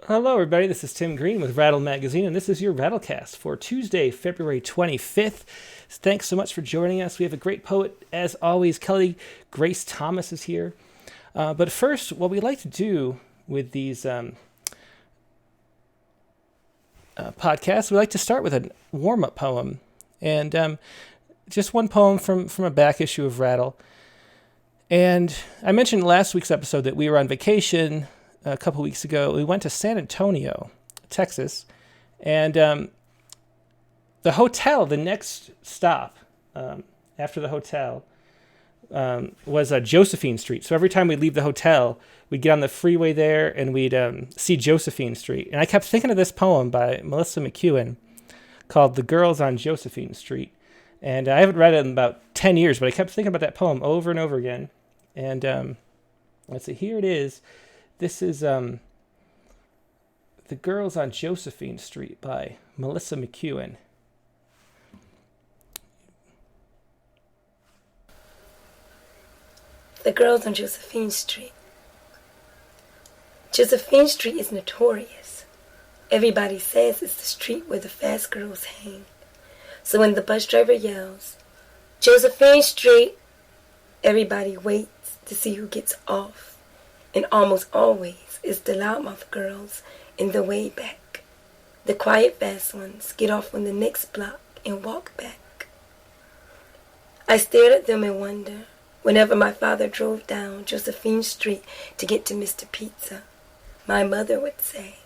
Hello, everybody. This is Tim Green with Rattle Magazine, and this is your Rattlecast for Tuesday, February 25th. Thanks so much for joining us. We have a great poet, as always. Kelly Grace Thomas is here. But first, what we like to do with these podcasts, we like to start with a warm-up poem. And just one poem from a back issue of Rattle. And I mentioned last week's episode that we were on vacation a couple weeks ago. We went to San Antonio, Texas, and the hotel, the next stop after the hotel was Josephine Street. So every time we'd leave the hotel, we'd get on the freeway there and we'd see Josephine Street. And I kept thinking of this poem by Melissa McEwen called The Girls on Josephine Street. And I haven't read it in about 10 years, but I kept thinking about that poem over and over again. And let's see, here it is. This is The Girls on Josephine Street by Melissa McEwen. The Girls on Josephine Street. Josephine Street is notorious. Everybody says it's the street where the fast girls hang. So when the bus driver yells, "Josephine Street," everybody waits to see who gets off. And almost always it's the loudmouth girls in the way back. The quiet fast ones get off on the next block and walk back. I stared at them in wonder whenever my father drove down Josephine Street to get to Mr. Pizza. My mother would say,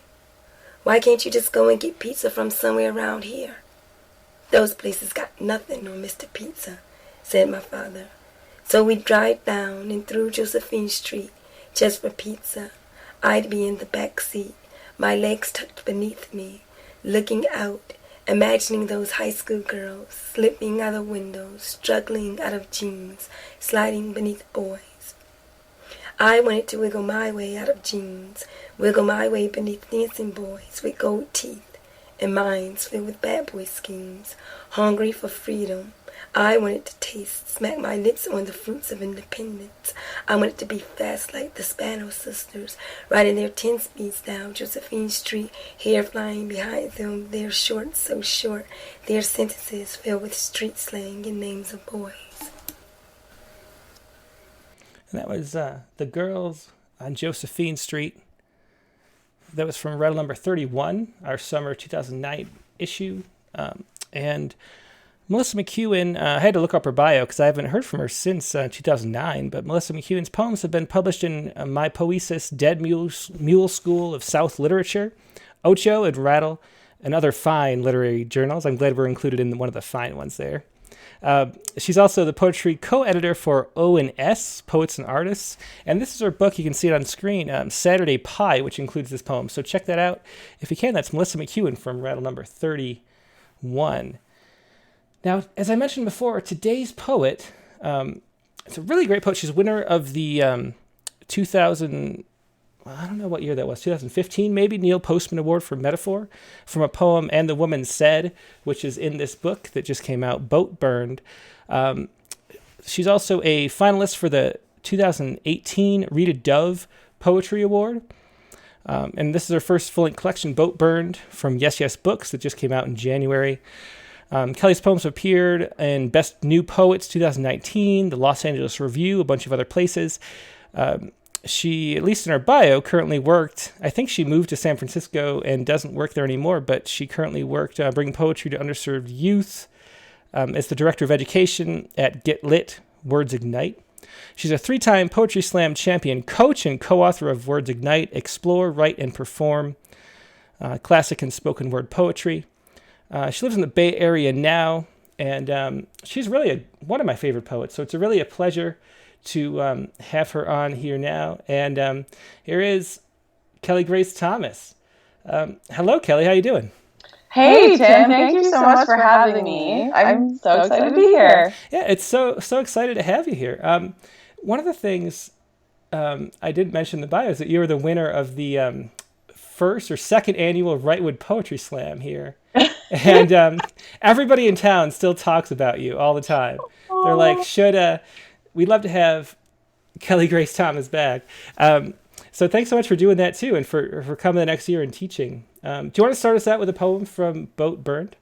"Why can't you just go and get pizza from somewhere around here?" "Those places got nothing on Mr. Pizza," said my father. So we'd drive down and through Josephine Street just for pizza. I'd be in the back seat, my legs tucked beneath me, looking out, imagining those high school girls slipping out of windows, struggling out of jeans, sliding beneath boys. I wanted to wiggle my way out of jeans, wiggle my way beneath dancing boys with gold teeth and minds filled with bad boy schemes, hungry for freedom. I wanted to taste, smack my lips on the fruits of independence. I wanted to be fast like the Spano sisters, riding their 10 speeds down Josephine Street, hair flying behind them, their shorts so short, their sentences filled with street slang and names of boys. And that was The Girls on Josephine Street. That was from Rattle number 31, our summer 2009 issue. And Melissa McEwen, I had to look up her bio because I haven't heard from her since 2009, but Melissa McEwen's poems have been published in My Poesis, Dead Mule School of South Literature, Ocho, and Rattle, and other fine literary journals. I'm glad we're included in one of the fine ones there. She's also the poetry co-editor for O&S, Poets and Artists, and this is her book. You can see it on screen, Saturday Pie, which includes this poem. So check that out if you can. That's Melissa McEwen from Rattle number 31. Now, as I mentioned before, today's poet, it's a really great poet. She's winner of the 2000, I don't know what year that was, 2015 maybe, Neil Postman Award for Metaphor, from a poem, And the Woman Said, which is in this book that just came out, Boat Burned. She's also a finalist for the 2018 Rita Dove Poetry Award. And this is her first full-length collection, Boat Burned, from YesYes Books, that just came out in January. Kelly's poems appeared in Best New Poets 2019, the Los Angeles Review, a bunch of other places. She, at least in her bio, currently worked, I think she moved to San Francisco and doesn't work there anymore, but she currently worked bringing poetry to underserved youth as the Director of Education at Get Lit, Words Ignite. She's a 3-time Poetry Slam champion, coach, and co-author of Words Ignite, Explore, Write, and Perform, classic and spoken word poetry. She lives in the Bay Area now, and she's really one of my favorite poets, so it's really a pleasure to have her on here now. And here is Kelly Grace Thomas. Hello, Kelly. How you doing? Hey, Tim. Thank you so much for having me. I'm so excited to be here. Yeah, it's so excited to have you here. One of the things I didn't mention in the bio is that you were the winner of the first or second annual Wrightwood Poetry Slam here. And everybody in town still talks about you all the time. Aww. They're like, we'd love to have Kelly Grace Thomas back. So thanks so much for doing that too, and for coming the next year and teaching. Do you want to start us out with a poem from Boat Burned?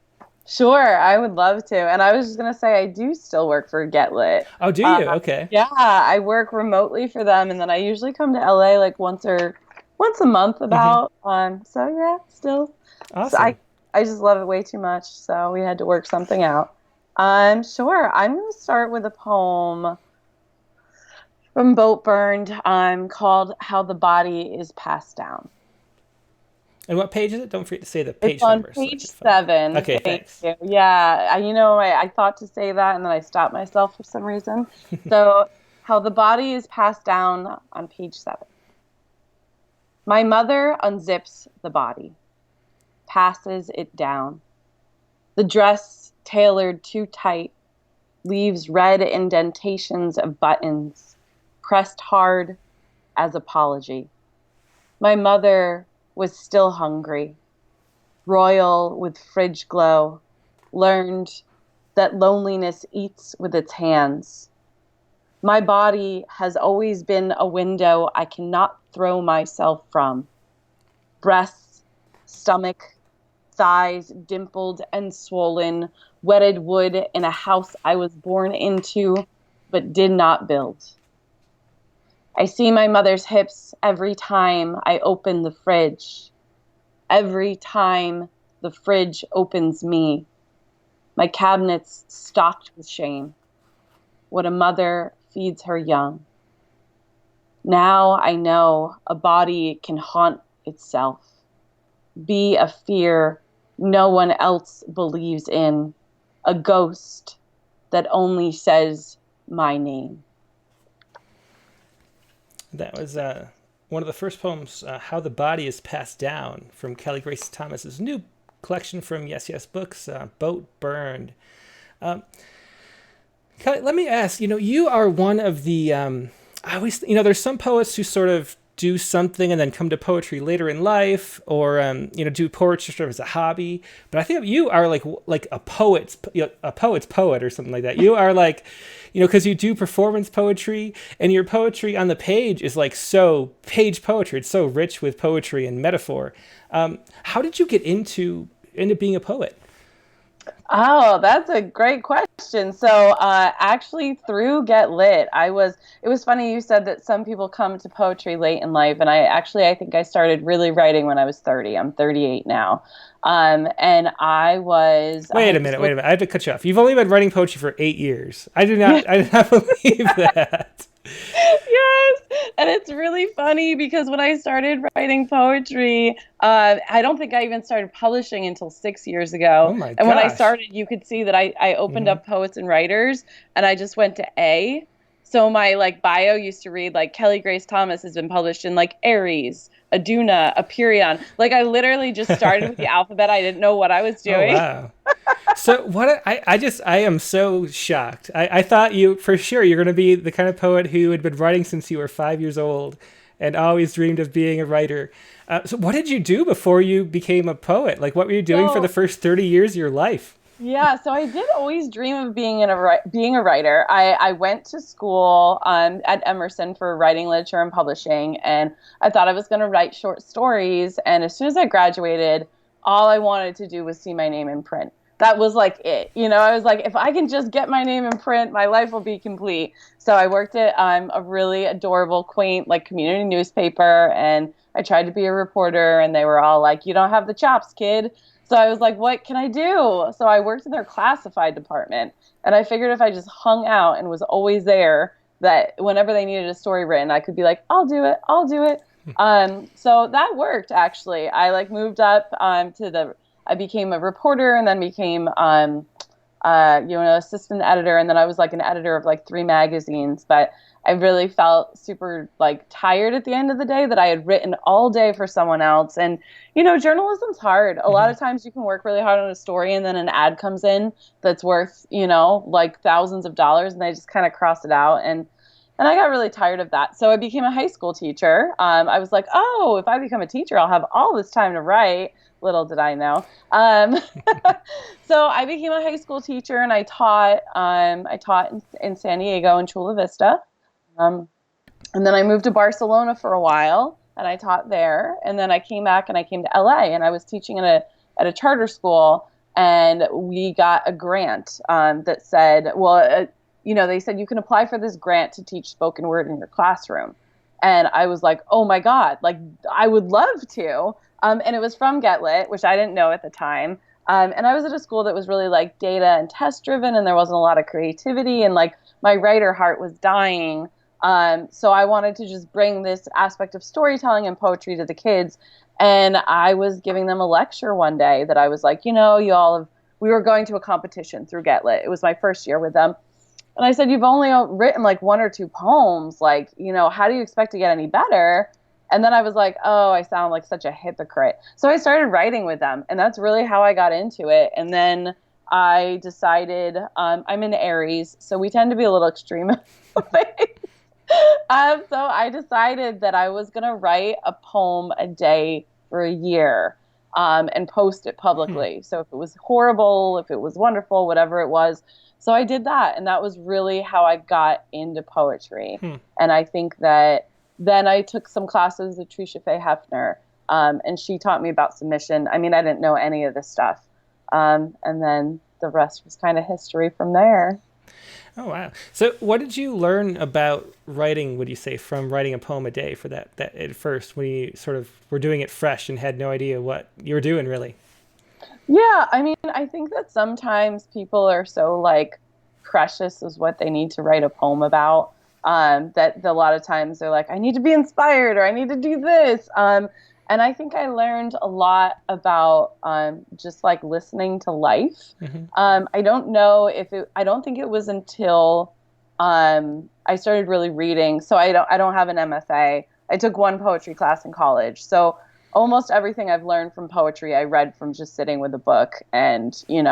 Sure, I would love to. And I was just going to say, I do still work for Get Lit. Oh, do you? Okay. Yeah, I work remotely for them, and then I usually come to LA like once a month about. So yeah, still. Awesome. So I just love it way too much, so we had to work something out. Sure, I'm going to start with a poem from Boat Burned called How the Body is Passed Down. And what page is it? Don't forget to say the page it's on number. Page 7. Okay, thanks. You. Yeah, I thought to say that, and then I stopped myself for some reason. So, How the Body is Passed Down on page 7. My mother unzips the body, passes it down. The dress, tailored too tight, leaves red indentations of buttons, pressed hard as apology. My mother was still hungry, royal with fridge glow, learned that loneliness eats with its hands. My body has always been a window I cannot throw myself from. Breasts, stomach, thighs dimpled and swollen, wetted wood in a house I was born into but did not build. I see my mother's hips every time I open the fridge. Every time the fridge opens me. My cabinets stocked with shame. What a mother feeds her young. Now I know a body can haunt itself. Be a fear no one else believes in. A ghost that only says my name. That was one of the first poems, How the Body is Passed Down, from Kelly Grace Thomas's new collection from YesYes Books, Boat Burned. Kelly, let me ask, you are one of the, I always, there's some poets who sort of do something and then come to poetry later in life, or do poetry sort of as a hobby. But I think you are like a poet's poet or something like that. You are like, because you do performance poetry, and your poetry on the page is like so page poetry. It's so rich with poetry and metaphor. How did you get into being a poet? Oh, that's a great question. So actually through Get Lit, it was funny you said that some people come to poetry late in life, and I think I started really writing when I was 30. I'm 38 now. And I was... Wait a minute. I have to cut you off. You've only been writing poetry for 8 years. I do not believe that. Yes, and it's really funny because when I started writing poetry, I don't think I even started publishing until 6 years ago. Oh my gosh. And when I started, you could see that I opened up Poets and Writers, and I just went to A. So my bio used to read Kelly Grace Thomas has been published in Aries, Aduna, Aperion. I literally just started with the alphabet. I didn't know what I was doing. Oh, wow. So what I am so shocked. I thought for sure you're going to be the kind of poet who had been writing since you were 5 years old and always dreamed of being a writer. So what did you do before you became a poet? What were you doing for the first 30 years of your life? Yeah, so I did always dream of being a writer. I went to school at Emerson for writing, literature, and publishing, and I thought I was going to write short stories. And as soon as I graduated, all I wanted to do was see my name in print. That was it. I was like, if I can just get my name in print, my life will be complete. So I worked at a really adorable, quaint, community newspaper, and I tried to be a reporter, and they were all like, you don't have the chops, kid. So I was like, what can I do? So I worked in their classified department, and I figured if I just hung out and was always there, that whenever they needed a story written, I could be like, I'll do it. So that worked, actually. I moved up I became a reporter, and then became assistant editor, and then I was an editor of 3 magazines. But I really felt super tired at the end of the day that I had written all day for someone else. And journalism's hard. A lot of times you can work really hard on a story, and then an ad comes in that's worth thousands of dollars, and they just kind of cross it out. And I got really tired of that. So I became a high school teacher. I was like, oh, if I become a teacher, I'll have all this time to write. Little did I know. So I became a high school teacher, and I taught in San Diego in Chula Vista. And then I moved to Barcelona for a while, and I taught there. And then I came back and I came to LA, and I was teaching at a charter school. And we got a grant that said, well, they said you can apply for this grant to teach spoken word in your classroom. And I was like, oh my God, like I would love to. And it was from Get Lit, which I didn't know at the time. And I was at a school that was really like data and test driven, and there wasn't a lot of creativity, and like my writer heart was dying. So I wanted to just bring this aspect of storytelling and poetry to the kids. And I was giving them a lecture one day that I was like, we were going to a competition through Get Lit. It was my first year with them. And I said, you've only written like 1 or 2 poems. Like, how do you expect to get any better? And then I was like, oh, I sound like such a hypocrite. So I started writing with them, and that's really how I got into it. And then I decided, I'm in Aries, so we tend to be a little extreme. So I decided that I was going to write a poem a day for a year and post it publicly. So if it was horrible, if it was wonderful, whatever it was. So I did that. And that was really how I got into poetry. And I think that then I took some classes with Trisha Faye Hefner, and she taught me about submission. I mean, I didn't know any of this stuff. And then the rest was kind of history from there. Oh, wow. So what did you learn about writing, would you say, from writing a poem a day for that at first, when you sort of were doing it fresh and had no idea what you were doing, really? Yeah, I mean, I think that sometimes people are so, like, precious is what they need to write a poem about, that a lot of times they're like, I need to be inspired, or I need to do this. And I think I learned a lot about just like listening to life. I don't know I don't think it was until I started really reading. So I don't have an MFA. I took 1 poetry class in college. So almost everything I've learned from poetry, I read from just sitting with a book and then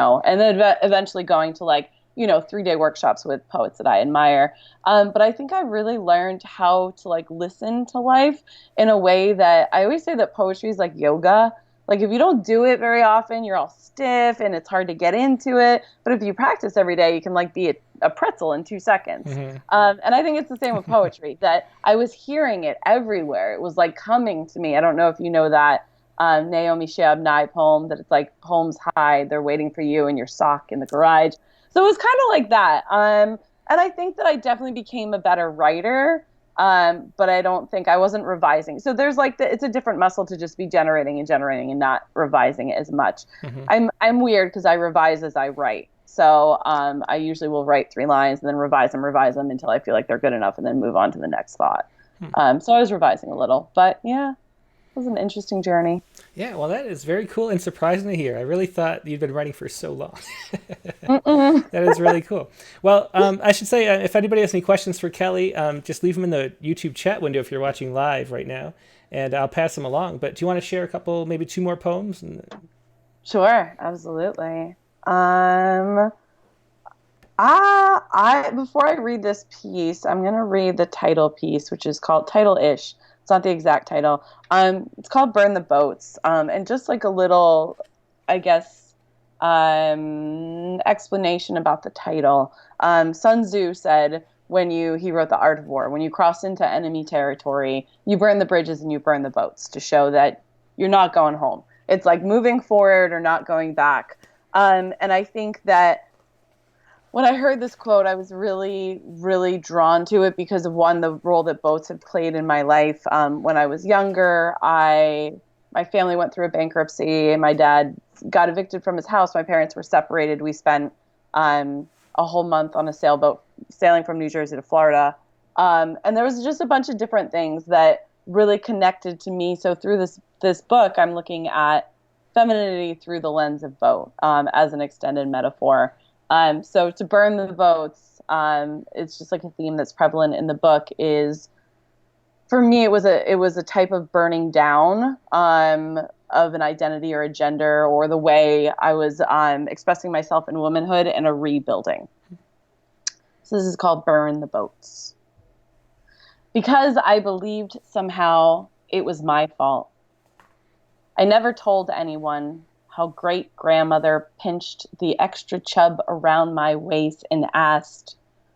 eventually going to like, 3-day workshops with poets that I admire. But I think I really learned how to like listen to life in a way that I always say that poetry is like yoga. Like if you don't do it very often, you're all stiff and it's hard to get into it. But if you practice every day, you can like be a pretzel in 2 seconds. And I think it's the same with poetry, that I was hearing it everywhere. It was like coming to me. I don't know if you know that Naomi Shihab Nye poem, that it's like poems hide, they're waiting for you in your sock in the garage. So it was kind of like that. And I think that I definitely became a better writer, but I don't think I wasn't revising. So there's like it's a different muscle to just be generating and not revising it as much. I'm weird because I revise as I write. So I usually will write 3 lines and then revise them until I feel like they're good enough and then move on to the next thought. So I was revising a little, but yeah. It was an interesting journey. Yeah, well, that is very cool and surprising to hear. I really thought you'd been writing for so long. That is really cool. Well, I should say, if anybody has any questions for Kelly, just leave them in the YouTube chat window if you're watching live right now, and I'll pass them along. But do you want to share a couple, maybe 2 more poems? Sure, absolutely. Before I read this piece, I'm going to read the title piece, which is called Title-ish. It's not the exact title. It's called Burn the Boats. And just like a little, I guess, explanation about the title. Sun Tzu said he wrote The Art of War, when you cross into enemy territory, you burn the bridges and you burn the boats to show that you're not going home. It's like moving forward or not going back. And I think that when I heard this quote, I was really, really drawn to it because of, one, the role that boats have played in my life. When I was younger, my family went through a bankruptcy, and my dad got evicted from his house. My parents were separated. We spent a whole month on a sailboat sailing from New Jersey to Florida. And there was just a bunch of different things that really connected to me. So through this book, I'm looking at femininity through the lens of boat as an extended metaphor. So to burn the boats, it's just like a theme that's prevalent in the book. Is, for me, it was a type of burning down of an identity or a gender, or the way I was expressing myself in womanhood, and a rebuilding. So this is called Burn the Boats. Because I believed somehow it was my fault, I never told anyone how great-grandmother pinched the extra chub around my waist and asked,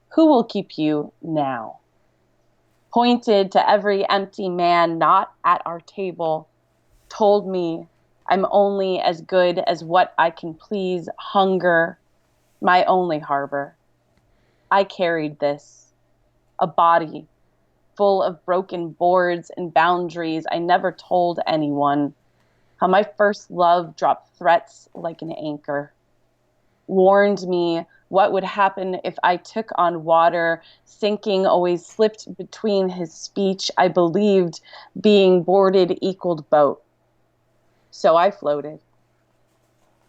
"Who will keep you now?" pointed to every empty man not at our table, told me I'm only as good as what I can please hunger, my only harbor. I carried this, a body full of broken boards and boundaries. I never told anyone how my first love dropped threats like an anchor, warned me what would happen if I took on water. Sinking always slipped between his speech. I believed being boarded equaled boat. So I floated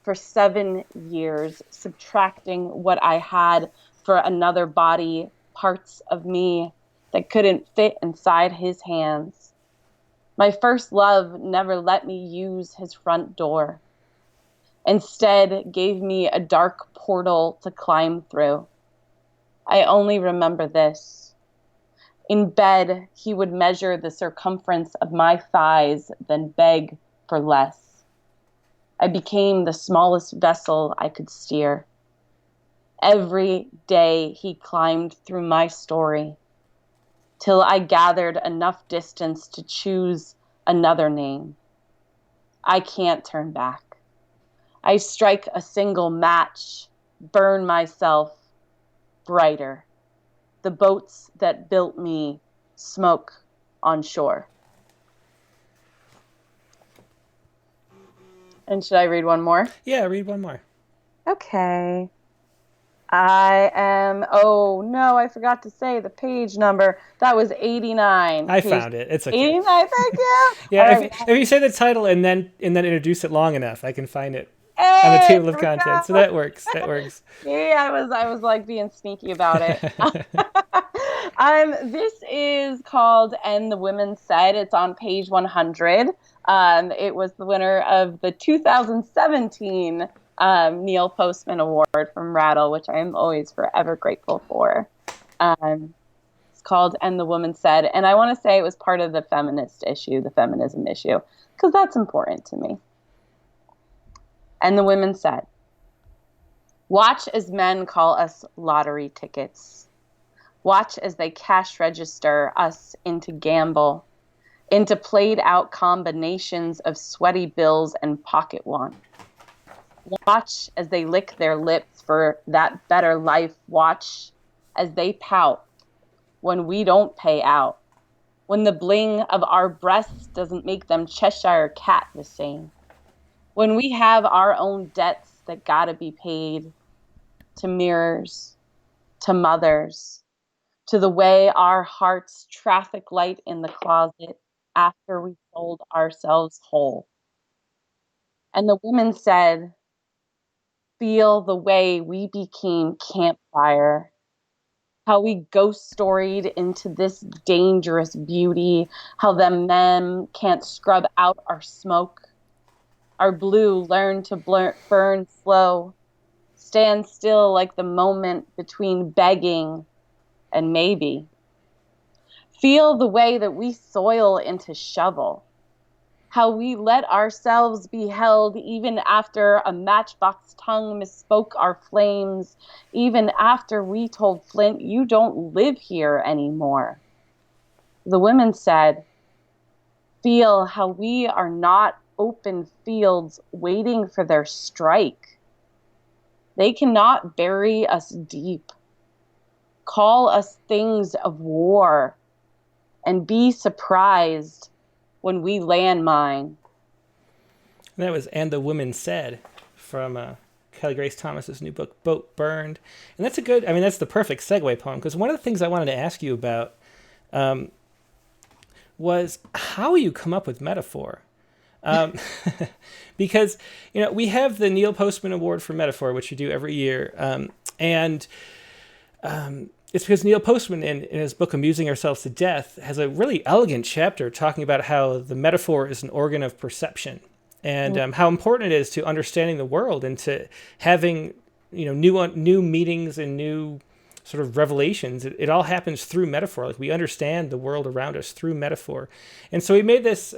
for 7 years, subtracting what I had for another body, parts of me that couldn't fit inside his hands. My first love never let me use his front door. Instead, gave me a dark portal to climb through. I only remember this. In bed, he would measure the circumference of my thighs, then beg for less. I became the smallest vessel I could steer. Every day he climbed through my story, till I gathered enough distance to choose another name. I can't turn back. I strike a single match, burn myself brighter. The boats that built me smoke on shore. And should I read one more? Yeah, read one more. Okay. Oh no, I forgot to say the page number. That was 89. I found it. It's okay. 89, thank you. Yeah, Right. if you say the title and then introduce it long enough, I can find it on the table of contents. So that works. That works. Yeah, I was like being sneaky about it. This is called And the Women Said. It's on page 100. It was the winner of the 2017 Neil Postman Award from Rattle, which I am always forever grateful for. It's called And the Woman Said. And I want to say it was part of the feminist issue, the feminism issue, because that's important to me. And the women said, watch as men call us lottery tickets. Watch as they cash register us into gamble, into played out combinations of sweaty bills and pocket want. Watch as they lick their lips for that better life. Watch as they pout when we don't pay out, when the bling of our breasts doesn't make them Cheshire cat the same. When we have our own debts that gotta be paid to mirrors, to mothers, to the way our hearts traffic light in the closet after we sold ourselves whole. And the women said, feel the way we became campfire, how we ghost storied into this dangerous beauty, how them men can't scrub out our smoke. Our blue learned to burn slow, stand still like the moment between begging and maybe. Feel the way that we soil into shovel, how we let ourselves be held even after a matchbox tongue misspoke our flames, even after we told Flint, you don't live here anymore. The women said, feel how we are not open fields waiting for their strike. They cannot bury us deep, call us things of war, and be surprised when we landmine. That was And the Woman Said from Kelly Grace Thomas's new book, Boat Burned. And that's that's the perfect segue poem, because one of the things I wanted to ask you about was how you come up with metaphor. Because, we have the Neil Postman Award for Metaphor, which you do every year. And it's because Neil Postman, in his book Amusing Ourselves to Death, has a really elegant chapter talking about how the metaphor is an organ of perception, and how important it is to understanding the world and to having new meanings and new sort of revelations. It all happens through metaphor. Like, we understand the world around us through metaphor. And so he made this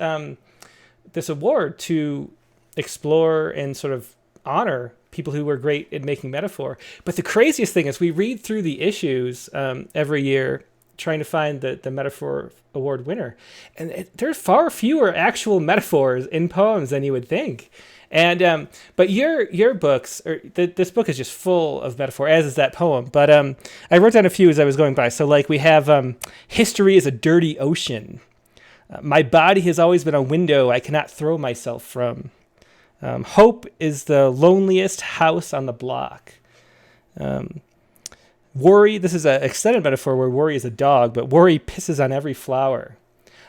this award to explore and sort of honor people who were great at making metaphor. But the craziest thing is we read through the issues every year, trying to find the Metaphor Award winner, and there's far fewer actual metaphors in poems than you would think. And but your books, or this book is just full of metaphor, as is that poem. But I wrote down a few as I was going by. So like we have history is a dirty ocean. My body has always been a window I cannot throw myself from. Hope is the loneliest house on the block. Worry, this is an extended metaphor where worry is a dog, but worry pisses on every flower.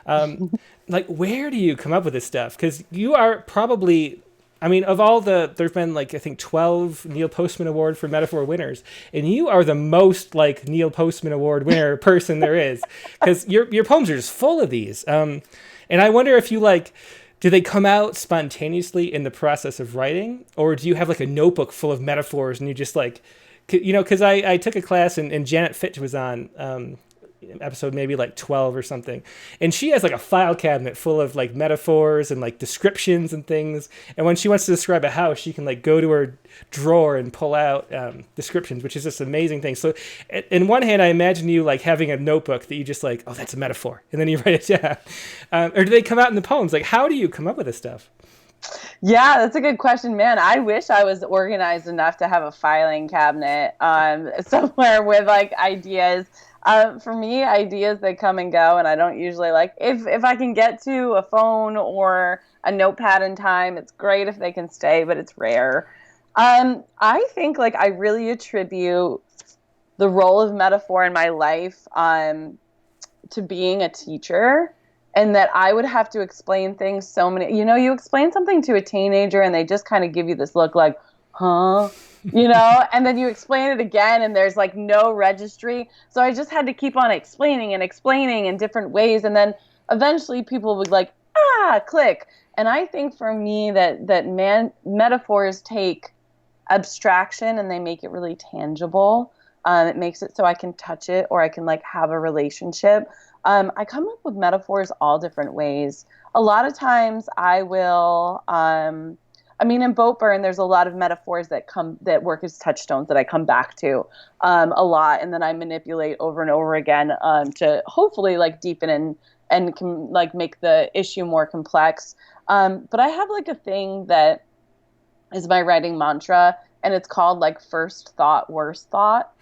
Like, where do you come up with this stuff? Because you are probably, I mean, of all there's been like, I think 12 Neil Postman Award for metaphor winners, and you are the most like Neil Postman Award winner person there is, because your poems are just full of these. And I wonder if you like, do they come out spontaneously in the process of writing, or do you have like a notebook full of metaphors and you just like, you know, because I took a class and Janet Fitch was on episode maybe like 12 or something, and she has like a file cabinet full of like metaphors and like descriptions and things, and when she wants to describe a house, she can like go to her drawer and pull out descriptions, which is just an amazing thing. So in one hand, I imagine you like having a notebook that you just like, oh, that's a metaphor, and then you write it down. Or do they come out in the poems? Like, how do you come up with this stuff? Yeah, that's a good question, man. I wish I was organized enough to have a filing cabinet somewhere with like ideas. For me, ideas, they come and go, and I don't usually like, if I can get to a phone or a notepad in time, it's great if they can stay, but it's rare. I think like I really attribute the role of metaphor in my life to being a teacher, and that I would have to explain things so many, you explain something to a teenager and they just kind of give you this look like, huh? And then you explain it again and there's like no registry. So I just had to keep on explaining in different ways. And then eventually people would like, click. And I think for me that metaphors take abstraction and they make it really tangible. It makes it so I can touch it or I can like have a relationship. I come up with metaphors all different ways. A lot of times I will, in Boat Burn, there's a lot of metaphors that work as touchstones that I come back to a lot, and then I manipulate over and over again to hopefully like deepen and can like make the issue more complex. But I have like a thing that is my writing mantra, and it's called like first thought, worst thought.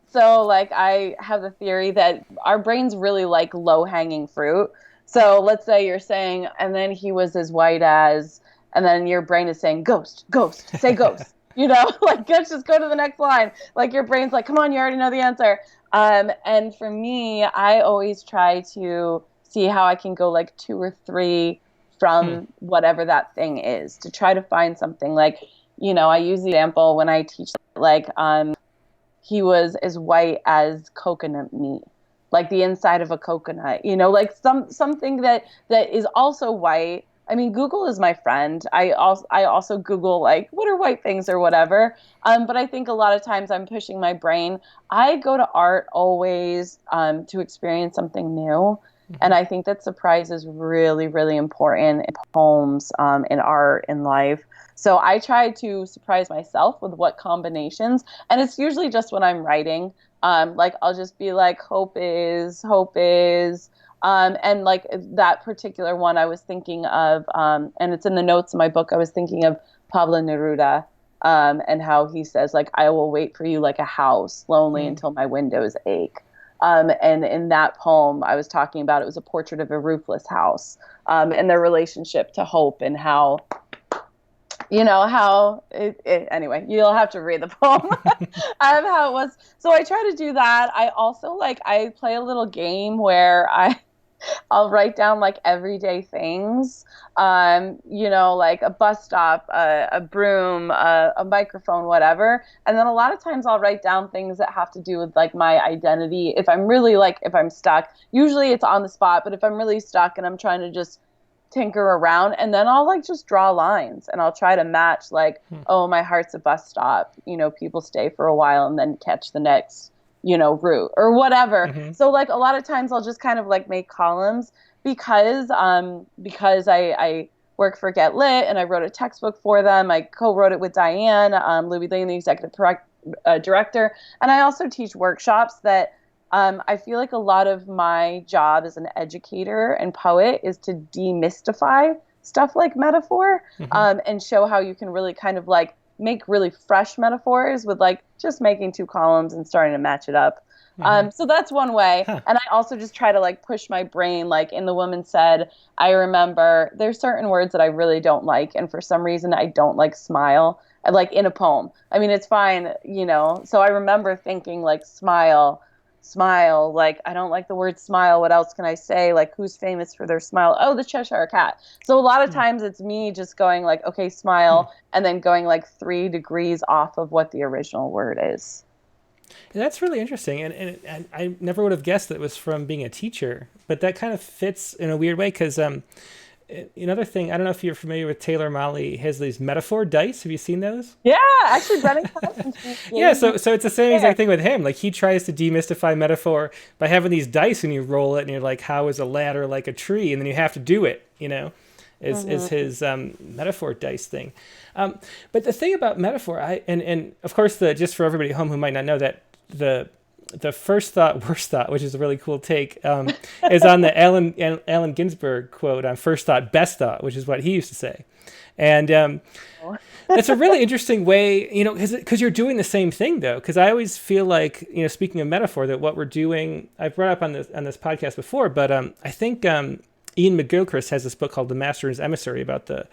So like I have the theory that our brains really like low-hanging fruit. So let's say you're saying, and then he was as white as, and then your brain is saying ghost, say ghost. Like let's just go to the next line. Like your brain's like, come on, you already know the answer. And for me, I always try to see how I can go like 2 or 3 from whatever that thing is, to try to find something. Like, I use the example when I teach, like, he was as white as coconut meat, like the inside of a coconut, like something that is also white. I mean, Google is my friend. I also Google like, what are white things or whatever. But I think a lot of times I'm pushing my brain. I go to art always to experience something new. And I think that surprise is really, really important in poems, in art, in life. So I try to surprise myself with what combinations, and it's usually just when I'm writing. Like I'll just be like, hope is, and like that particular one I was thinking of, and it's in the notes in my book. I was thinking of Pablo Neruda, and how he says like, I will wait for you like a house, lonely until my windows ache. And in that poem I was talking about, it was a portrait of a roofless house, and their relationship to hope, and how, anyway, you'll have to read the poem of how it was. So I try to do that. I also I play a little game where I'll write down like everyday things, like a bus stop, a broom, a microphone, whatever. And then a lot of times I'll write down things that have to do with like my identity. If I'm really if I'm stuck, usually it's on the spot, but if I'm really stuck and I'm trying to just tinker around, and then I'll like just draw lines and I'll try to match like, oh, my heart's a bus stop, people stay for a while and then catch the next route or whatever. So like a lot of times I'll just kind of like make columns because I work for Get Lit and I wrote a textbook for them. I co-wrote it with Diane, Louis Lane, the executive director. And I also teach workshops that I feel like a lot of my job as an educator and poet is to demystify stuff like metaphor, and show how you can really kind of like make really fresh metaphors with like just making 2 columns and starting to match it up. So that's one way. Huh. And I also just try to like push my brain, like in The Woman Said, I remember there's certain words that I really don't like. And for some reason, I don't like smile, like in a poem. I mean, it's fine, you know? So I remember thinking like smile, like I don't like the word smile. What else can I say? Like, who's famous for their smile? Oh, the Cheshire Cat. So a lot of times it's me just going like, okay, smile, and then going like 3 degrees off of what the original word is. That's really interesting, and I never would have guessed that it was from being a teacher, but that kind of fits in a weird way because another thing, I don't know if you're familiar with Taylor Mali, has these metaphor dice. Have you seen those? Yeah, actually, Brennan. Yeah, so it's the same exact thing with him. Like he tries to demystify metaphor by having these dice, and you roll it, and you're like, "How is a ladder like a tree?" And then you have to do it. You know, is his metaphor dice thing. But the thing about metaphor, and of course, just for everybody at home who might not know that the first thought, worst thought, which is a really cool take, is on the Allen Ginsberg quote on first thought, best thought, which is what he used to say. And it's a really interesting way, you know, because you're doing the same thing, though. Because I always feel like, you know, speaking of metaphor, that what we're doing, I've brought up on this podcast before, but I think Ian McGilchrist has this book called The Master and His Emissary about the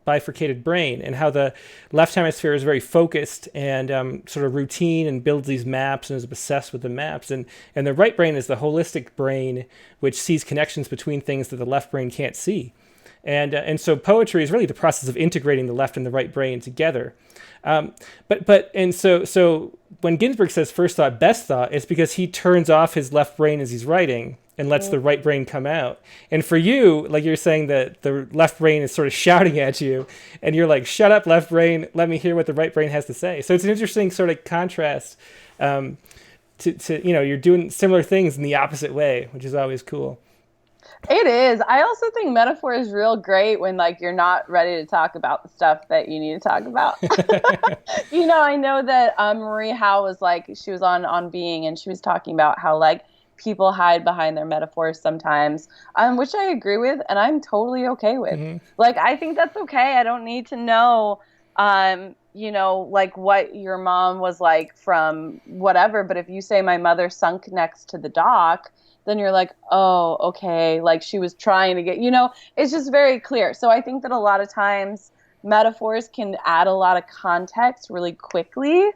bifurcated brain and how the left hemisphere is very focused and sort of routine and builds these maps and is obsessed with the maps, and the right brain is the holistic brain which sees connections between things that the left brain can't see, and so poetry is really the process of integrating the left and the right brain together. So when Ginsberg says first thought, best thought, it's because he turns off his left brain as he's writing and lets the right brain come out. And for you, like you're saying that the left brain is sort of shouting at you and you're like, shut up, left brain, let me hear what the right brain has to say. So it's an interesting sort of contrast to you know, you're doing similar things in the opposite way, which is always cool. It is. I also think metaphor is real great when like you're not ready to talk about the stuff that you need to talk about. You know, I know that Marie Howe was like, she was on Being, and she was talking about how like people hide behind their metaphors sometimes, which I agree with, and I'm totally okay with. Mm-hmm. Like, I think that's okay. I don't need to know, you know, like what your mom was like from whatever. But if you say my mother sunk next to the dock, then you're like, oh, okay. Like she was trying to get, you know, it's just very clear. So I think that a lot of times metaphors can add a lot of context really quickly,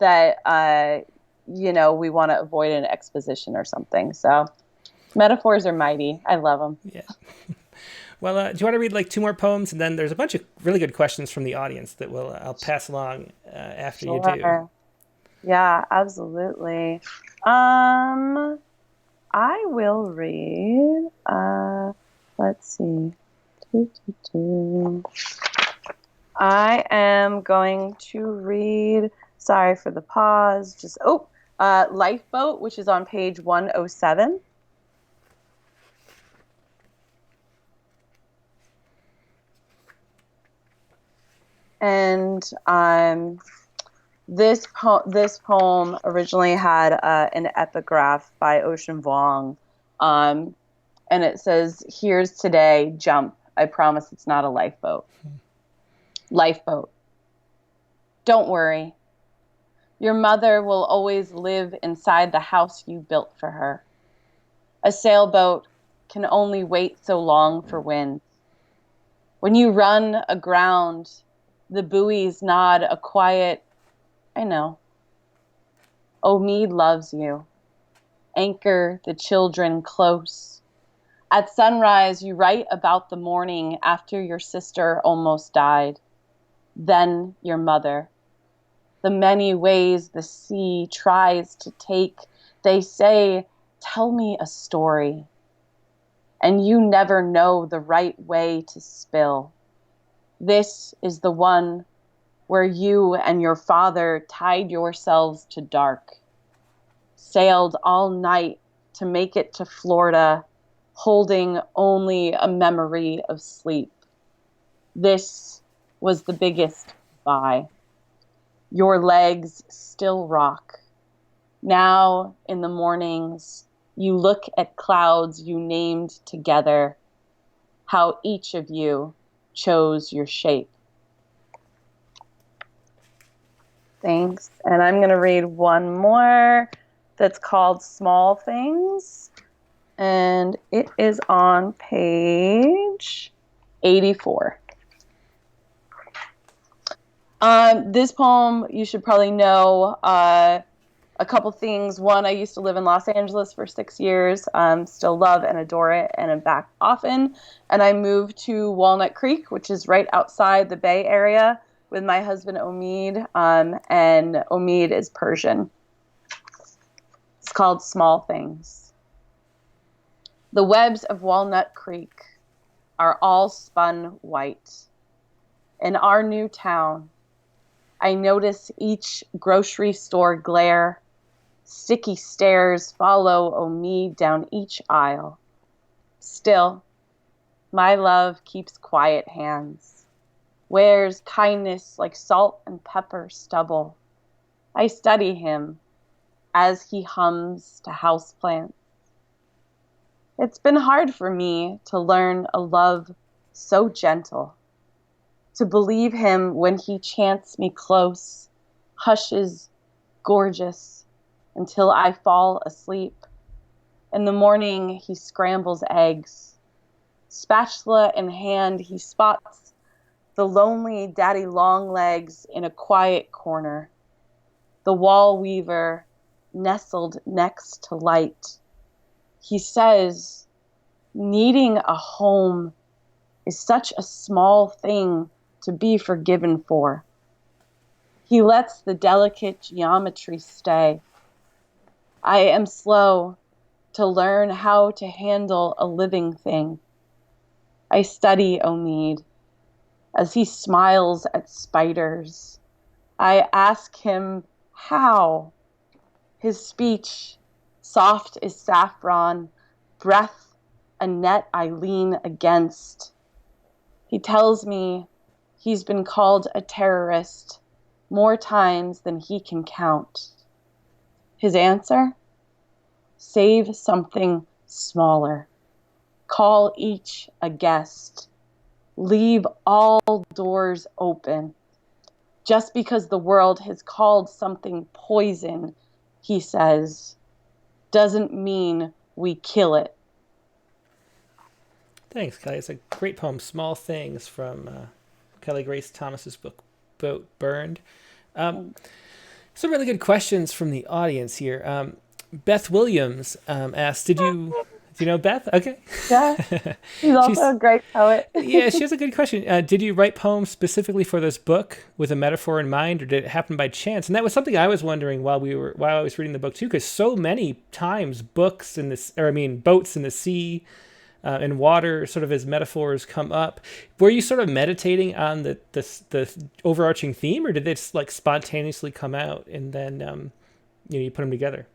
that, you know, we want to avoid an exposition or something. So metaphors are mighty. I love them. Yeah. Well, do you want to read like 2 more poems? And then there's a bunch of really good questions from the audience that I'll pass along after you do. Yeah, absolutely. I will read, let's see. I am going to read, sorry for the pause, Lifeboat, which is on page 107. And this poem originally had an epigraph by Ocean Vuong, and it says, "Here's today, jump. I promise it's not a lifeboat." Lifeboat. Don't worry. Your mother will always live inside the house you built for her. A sailboat can only wait so long for wind. When you run aground, the buoys nod a quiet, I know. Omid loves you. Anchor the children close. At sunrise, you write about the morning after your sister almost died. Then your mother. The many ways the sea tries to take. They say, tell me a story. And you never know the right way to spill. This is the one where you and your father tied yourselves to dark, sailed all night to make it to Florida, holding only a memory of sleep. This was the biggest bye. Your legs still rock. Now in the mornings, you look at clouds you named together, how each of you chose your shape. Thanks. And I'm going to read one more that's called Small Things. And it is on page 84. This poem, you should probably know a couple things. One, I used to live in Los Angeles for 6 years. Still love and adore it and am back often. And I moved to Walnut Creek, which is right outside the Bay Area, with my husband Omid. And Omid is Persian. It's called Small Things. The webs of Walnut Creek are all spun white. In our new town, I notice each grocery store glare. Sticky stares follow Omid down each aisle. Still, my love keeps quiet hands, wears kindness like salt and pepper stubble. I study him as he hums to houseplants. It's been hard for me to learn a love so gentle, to believe him when he chants me close, hushes, gorgeous, until I fall asleep. In the morning, he scrambles eggs. Spatula in hand, he spots the lonely daddy longlegs in a quiet corner, the wall weaver nestled next to light. He says, needing a home is such a small thing to be forgiven for. He lets the delicate geometry stay. I am slow to learn how to handle a living thing. I study Omid as he smiles at spiders. I ask him how. His speech, soft as saffron, breath a net I lean against. He tells me he's been called a terrorist more times than he can count. His answer? Save something smaller. Call each a guest. Leave all doors open. Just because the world has called something poison, he says, doesn't mean we kill it. Thanks, Kelly. It's a great poem, Small Things, from Kelly Grace Thomas's book, Boat Burned. Some really good questions from the audience here. Beth Williams asked, do you know Beth? Okay. Yeah, she's also a great poet. Yeah, she has a good question. Did you write poems specifically for this book with a metaphor in mind, or did it happen by chance? And that was something I was wondering while I was reading the book too, because so many times boats in the sea and water, sort of as metaphors, come up. Were you sort of meditating on the overarching theme, or did they just like spontaneously come out and then you put them together?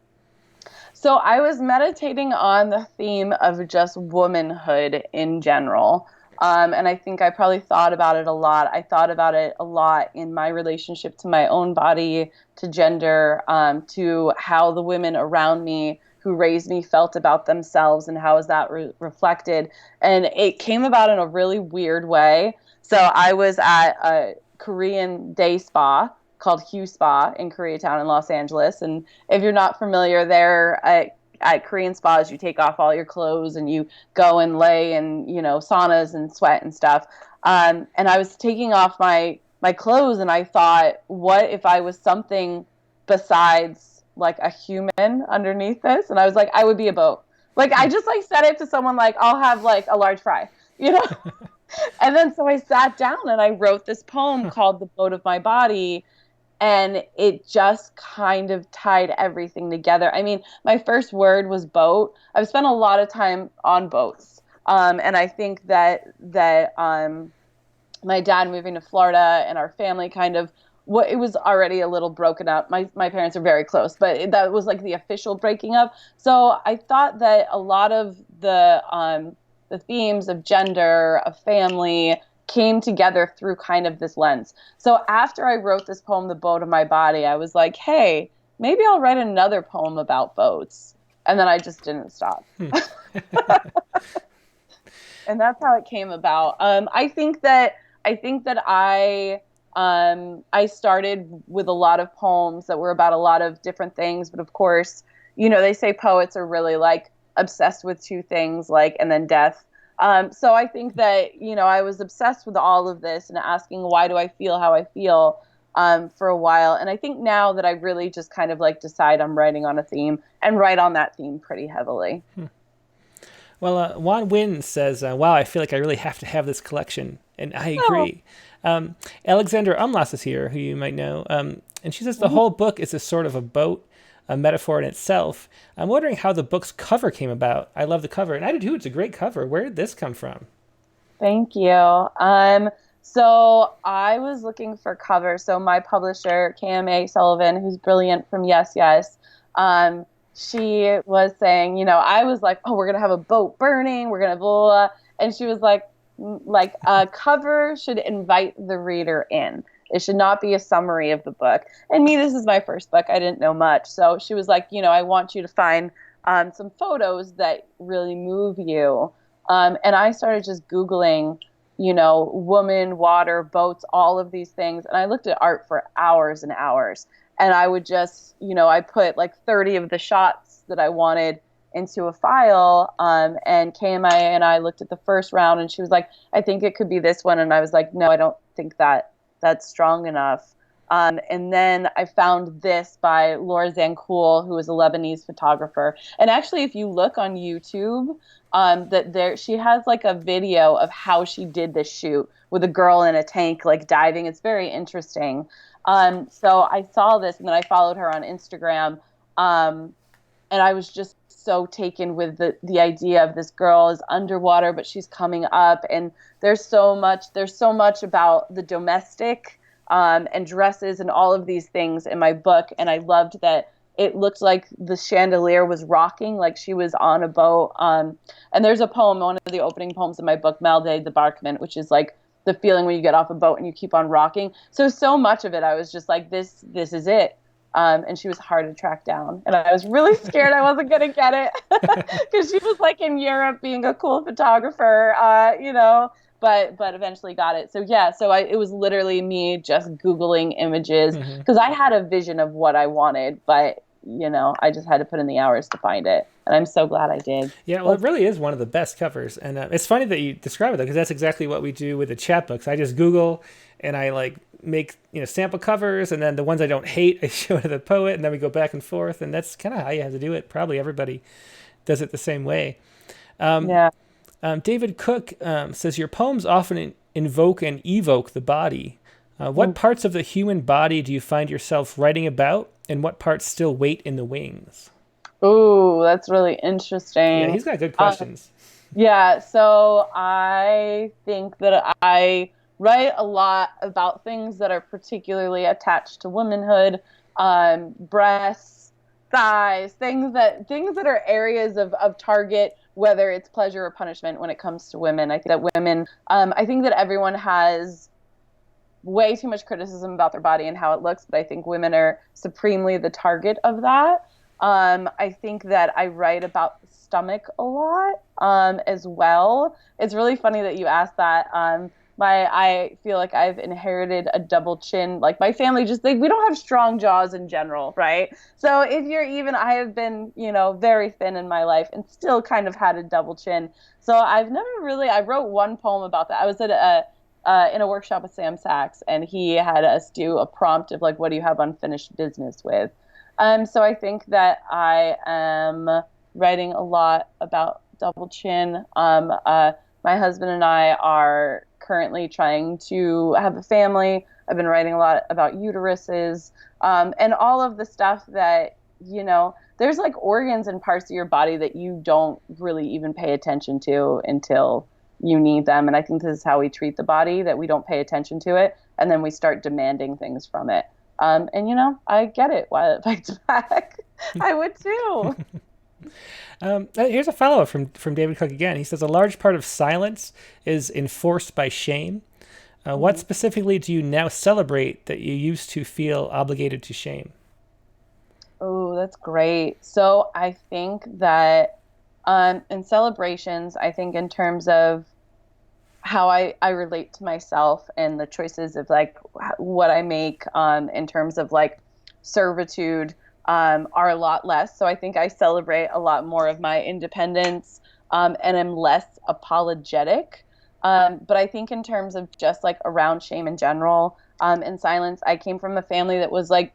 So I was meditating on the theme of just womanhood in general. And I think I probably thought about it a lot. I thought about it a lot in my relationship to my own body, to gender, to how the women around me who raised me felt about themselves and how is that reflected. And it came about in a really weird way. So I was at a Korean day spa called Hue Spa in Koreatown in Los Angeles. And if you're not familiar, there at Korean spas, you take off all your clothes and you go and lay in, saunas and sweat and stuff. And I was taking off my clothes, and I thought, what if I was something besides like a human underneath this? And I was like, I would be a boat. Like, I just said it to someone, like, I'll have like a large fry, And then so I sat down and I wrote this poem called The Boat of My Body. And it just kind of tied everything together. I mean, my first word was boat. I've spent a lot of time on boats. And I think that my dad moving to Florida and our family it was already a little broken up. My parents are very close, but that was like the official breaking up. So I thought that a lot of the themes of gender, of family, came together through kind of this lens. So after I wrote this poem, The Boat of My Body, I was like, hey, maybe I'll write another poem about boats. And then I just didn't stop. And that's how it came about. I think that I started with a lot of poems that were about a lot of different things, but of course, they say poets are really like obsessed with two things, like, and then death. So I think that, I was obsessed with all of this and asking, why do I feel how I feel, for a while. And I think now that I really just kind of like decide I'm writing on a theme and write on that theme pretty heavily. Well, Juan Wynn says, wow, I feel like I really have to have this collection. And I agree. Alexander Umlas is here, who you might know. And she says the whole book is a sort of a boat, a metaphor in itself. I'm wondering how the book's cover came about. I love the cover. And I do too. It's a great cover. Where did this come from? Thank you. So I was looking for cover. So my publisher, KMA Sullivan, who's brilliant from YesYes, she was saying, I was like, oh, we're going to have a boat burning. We're going to blah, blah, blah. And she was like a cover should invite the reader in. It should not be a summary of the book. And me, this is my first book. I didn't know much. So she was like, I want you to find some photos that really move you. And I started just Googling, woman, water, boats, all of these things. And I looked at art for hours and hours. And I would just, I put like 30 of the shots that I wanted into a file. And KMI and I looked at the first round and she was like, I think it could be this one. And I was like, no, I don't think that's strong enough. And then I found this by Laura Zancoul, who is a Lebanese photographer. And actually, if you look on YouTube, she has like a video of how she did this shoot with a girl in a tank, like diving. It's very interesting. So I saw this and then I followed her on Instagram. And I was just so taken with the idea of this girl is underwater, but she's coming up. And there's so much about the domestic, and dresses and all of these things in my book. And I loved that it looked like the chandelier was rocking, like she was on a boat. And there's a poem, one of the opening poems in my book, Malde the Barkman, which is like the feeling when you get off a boat and you keep on rocking. So much of it, I was just like, this is it. And she was hard to track down. And I was really scared I wasn't going to get it because she was like in Europe being a cool photographer, but eventually got it. So yeah, it was literally me just Googling images because I had a vision of what I wanted, but I just had to put in the hours to find it. And I'm so glad I did. Yeah, well, it really is one of the best covers. And it's funny that you describe it, though, because that's exactly what we do with the chapbooks. I just Google and I make sample covers, and then the ones I don't hate, I show to the poet, and then we go back and forth. And that's kind of how you have to do it. Probably everybody does it the same way. David Cook says, your poems often invoke and evoke the body. What parts of the human body do you find yourself writing about, and what parts still wait in the wings? Oh, that's really interesting. Yeah, he's got good questions. So I think that I write a lot about things that are particularly attached to womanhood, breasts, thighs, things that are areas of target, whether it's pleasure or punishment when it comes to women. I think that everyone has way too much criticism about their body and how it looks, but I think women are supremely the target of that. I think that I write about the stomach a lot, as well. It's really funny that you asked that. I feel like I've inherited a double chin. Like my family we don't have strong jaws in general, right? So I have been, very thin in my life and still kind of had a double chin. So I wrote one poem about that. I was in a workshop with Sam Sachs, and he had us do a prompt of like, what do you have unfinished business with? So I think that I am writing a lot about double chin. My husband and I are currently trying to have a family. I've been writing a lot about uteruses, and all of the stuff that, there's like organs and parts of your body that you don't really even pay attention to until you need them. And I think this is how we treat the body, that we don't pay attention to it, and then we start demanding things from it. And I get it while it fights back. I would too. Here's a follow-up from David Cook again. He says, a large part of silence is enforced by shame. What specifically do you now celebrate that you used to feel obligated to shame? Oh, that's great. So I think that in celebrations, I think in terms of how I relate to myself and the choices of like what I make in terms of like servitude are a lot less. So I think I celebrate a lot more of my independence and am less apologetic. But I think in terms of just like around shame in general and silence, I came from a family that was like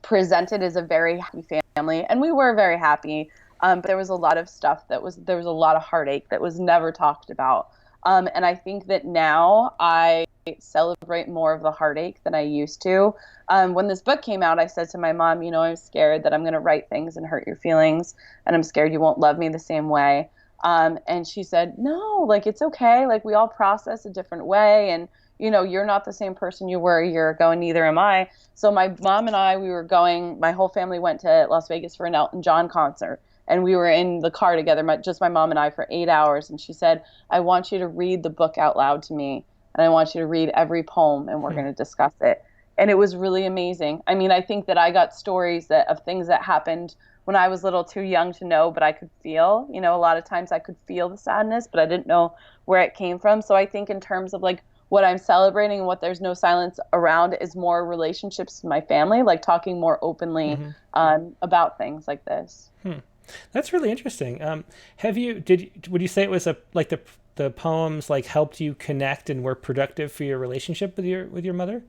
presented as a very happy family, and we were very happy. But there was a lot of stuff there was a lot of heartache that was never talked about. And I think that now I celebrate more of the heartache than I used to. When this book came out, I said to my mom, I'm scared that I'm going to write things and hurt your feelings, and I'm scared you won't love me the same way. And she said, no, like, it's okay. Like, we all process a different way. And, you're not the same person you were a year ago, and neither am I. So my mom and I, my whole family went to Las Vegas for an Elton John concert. And we were in the car together, just my mom and I, for 8 hours. And she said, I want you to read the book out loud to me. And I want you to read every poem, and we're going to discuss it. And it was really amazing. I mean, I think that I got stories of things that happened when I was little, too young to know, but I could feel. A lot of times I could feel the sadness, but I didn't know where it came from. So I think in terms of like what I'm celebrating and what there's no silence around is more relationships with my family, like talking more openly about things like this. That's really interesting. Would you say it was like the poems like helped you connect and were productive for your relationship with your mother?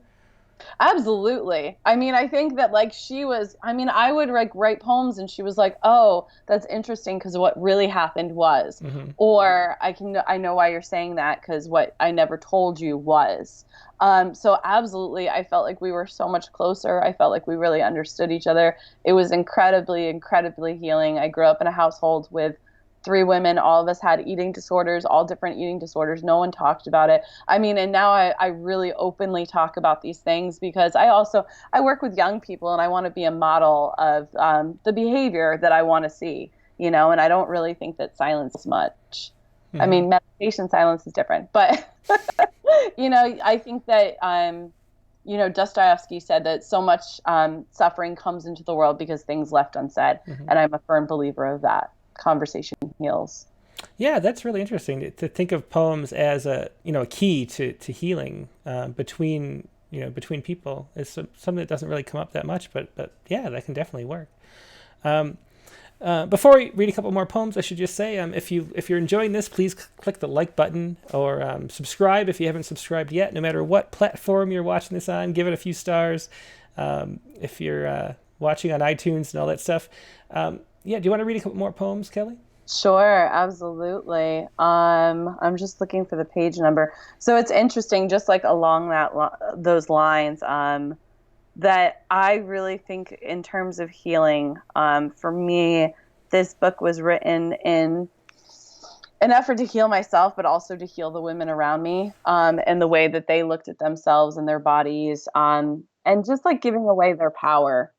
Absolutely. I mean, I think that like I would like write poems and she was like, oh, that's interesting because what really happened was, or I know why you're saying that because what I never told you was. So absolutely, I felt like we were so much closer. I felt like we really understood each other. It was incredibly, incredibly healing. I grew up in a household with 3 women. All of us had eating disorders, all different eating disorders. No one talked about it. I mean, and now I really openly talk about these things because I work with young people and I want to be a model of the behavior that I want to see, and I don't really think that silence is much. I mean, meditation silence is different, but I think that, Dostoevsky said that so much suffering comes into the world because things left unsaid. And I'm a firm believer of that. Conversation heals. Yeah, that's really interesting to think of poems as a key to healing between people. It's something that doesn't really come up that much, but yeah, that can definitely work. Before we read a couple more poems, I should just say, if you're enjoying this, please click the like button or subscribe if you haven't subscribed yet. No matter what platform you're watching this on, give it a few stars. If you're watching on iTunes and all that stuff. Yeah, do you want to read a couple more poems, Kelly? Sure, absolutely. I'm just looking for the page number. So it's interesting, just like along those lines, that I really think in terms of healing, for me, this book was written in an effort to heal myself, but also to heal the women around me, and the way that they looked at themselves and their bodies, and just like giving away their power.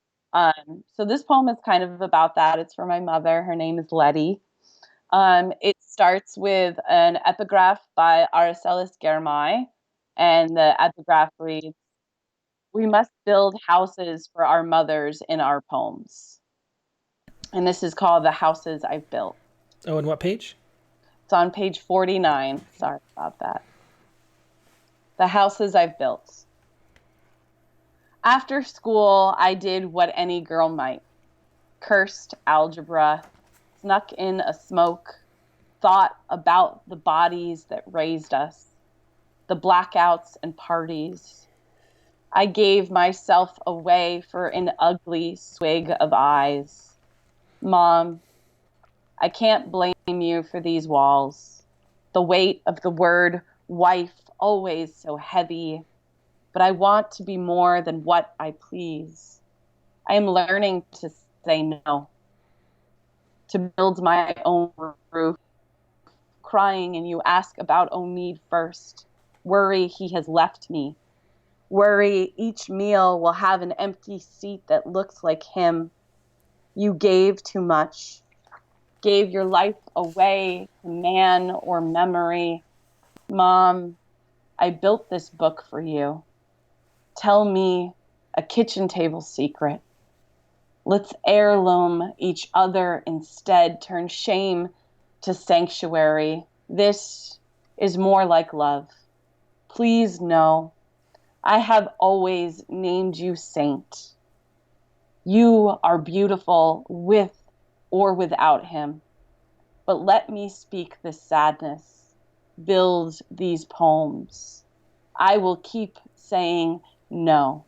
So this poem is kind of about that. It's for my mother. Her name is Letty. It starts with an epigraph by Aracelis Germay, and the epigraph reads, "We must build houses for our mothers in our poems." And this is called The Houses I've Built. Oh, and what page? It's on page 49. Sorry about that. The Houses I've Built. After school, I did what any girl might. Cursed algebra, snuck in a smoke, thought about the bodies that raised us, the blackouts and parties. I gave myself away for an ugly swig of eyes. Mom, I can't blame you for these walls. The weight of the word wife always so heavy. But I want to be more than what I please. I am learning to say no, to build my own roof. Crying and you ask about Omid first. Worry he has left me. Worry each meal will have an empty seat that looks like him. You gave too much. Gave your life away to man or memory. Mom, I built this book for you. Tell me a kitchen table secret. Let's heirloom each other instead, turn shame to sanctuary. This is more like love. Please know, I have always named you saint. You are beautiful with or without him. But let me speak this sadness, build these poems. I will keep saying no.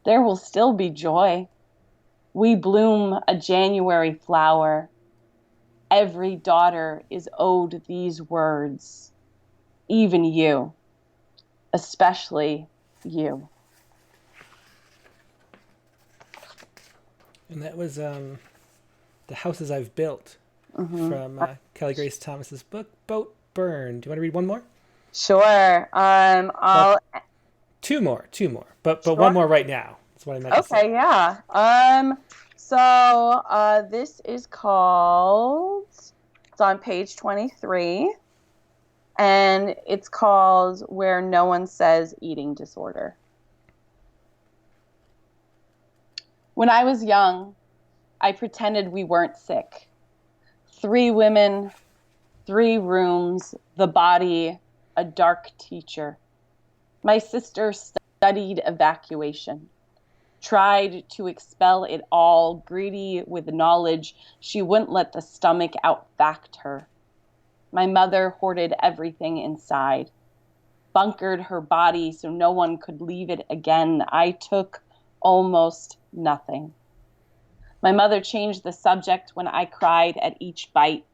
There will still be joy. We bloom a January flower. Every daughter is owed these words. Even you, especially you. And that was The Houses I've Built from Kelly Grace Thomas's book, Boat Burned. Do you want to read one more? Sure. Two more. But Sure. one more right now. That's what I meant to say. Okay, yeah. So this is called, it's on page 23, and it's called Where No One Says Eating Disorder. When I was young, I pretended we weren't sick. 3 women, 3 rooms, the body, a dark teacher. My sister studied evacuation, tried to expel it all, greedy with knowledge. She wouldn't let the stomach outfact her. My mother hoarded everything inside, bunkered her body so no one could leave it again. I took almost nothing. My mother changed the subject when I cried at each bite,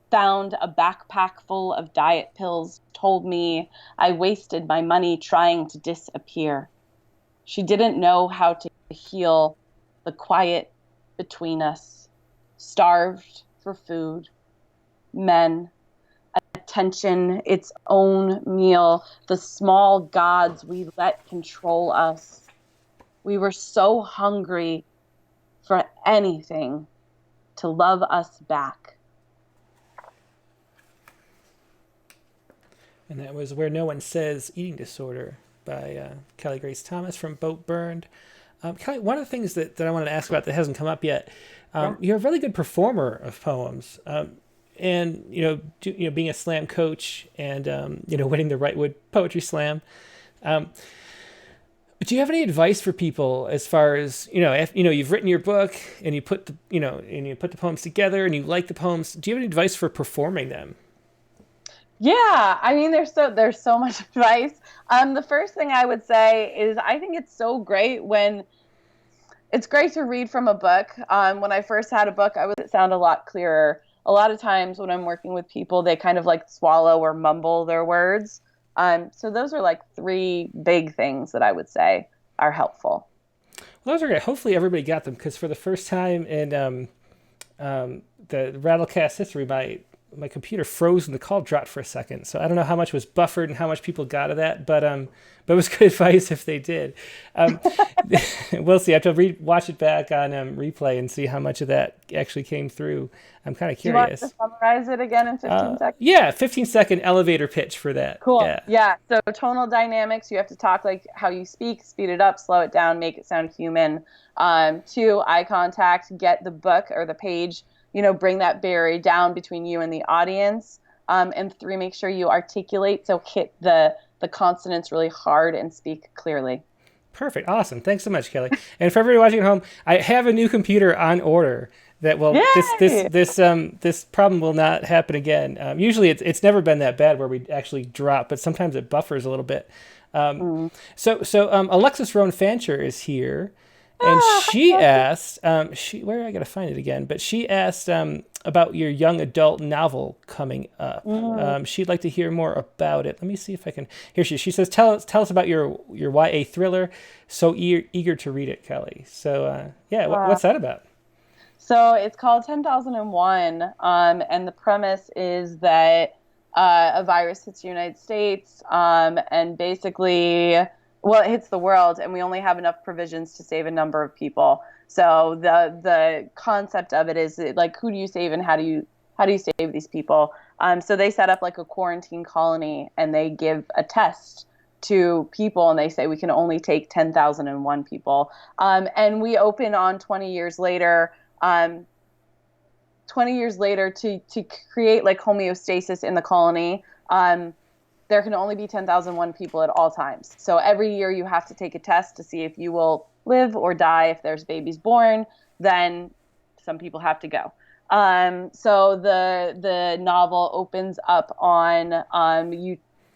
found a backpack full of diet pills, told me I wasted my money trying to disappear. She didn't know how to heal the quiet between us, starved for food, men, attention, its own meal, the small gods we let control us. We were so hungry for anything to love us back. And that was Where No One Says Eating Disorder by Kelly Grace Thomas from Boat Burned. Kelly, one of the things that I wanted to ask about that hasn't come up yet, you're a really good performer of poems. And, being a slam coach and, winning the Wrightwood Poetry Slam. Do you have any advice for people as far as, if, you've written your book and you put the poems together and you like the poems, do you have any advice for performing them? Yeah, I mean, there's so much advice. The first thing I would say is I think it's so great when it's great to read from a book. When I first had a book, I would sound a lot clearer. A lot of times when I'm working with people, they kind of like swallow or mumble their words. So those are like 3 big things that I would say are helpful. Well, those are great. Hopefully everybody got them, because for the first time in the Rattlecast history, my computer froze and the call dropped for a second. So I don't know how much was buffered and how much people got of that, but it was good advice if they did. We'll see. I have to watch it back on replay and see how much of that actually came through. I'm kind of curious. Do you want to summarize it again in 15 seconds? Yeah, 15-second elevator pitch for that. Cool. Yeah. So tonal dynamics, you have to talk like how you speak, speed it up, slow it down, make it sound human. 2, eye contact, get the book or the page, bring that barrier down between you and the audience. And 3, make sure you articulate. So hit the consonants really hard and speak clearly. Perfect. Awesome. Thanks so much, Kelly. And for everybody watching at home, I have a new computer on order that will, this problem will not happen again. Usually it's never been that bad where we actually drop, but sometimes it buffers a little bit. So Alexis Roan Fancher is here. And she asked, where I got to find it again, but she asked about your young adult novel coming up. She'd like to hear more about it. Let me see if I can. Here she says, tell us about your YA thriller. So eager to read it, Kelly. So what's that about? So it's called 10,001, and the premise is that a virus hits the United States, and basically, it hits the world, and we only have enough provisions to save a number of people. So the concept of it is like, who do you save and how do you save these people? So they set up like a quarantine colony, and they give a test to people, and they say we can only take 10,001 people. And we open on 20 years later. 20 years later to create like homeostasis in the colony. There can only be 10,001 people at all times. So every year you have to take a test to see if you will live or die. If there's babies born, then some people have to go. So the novel opens up on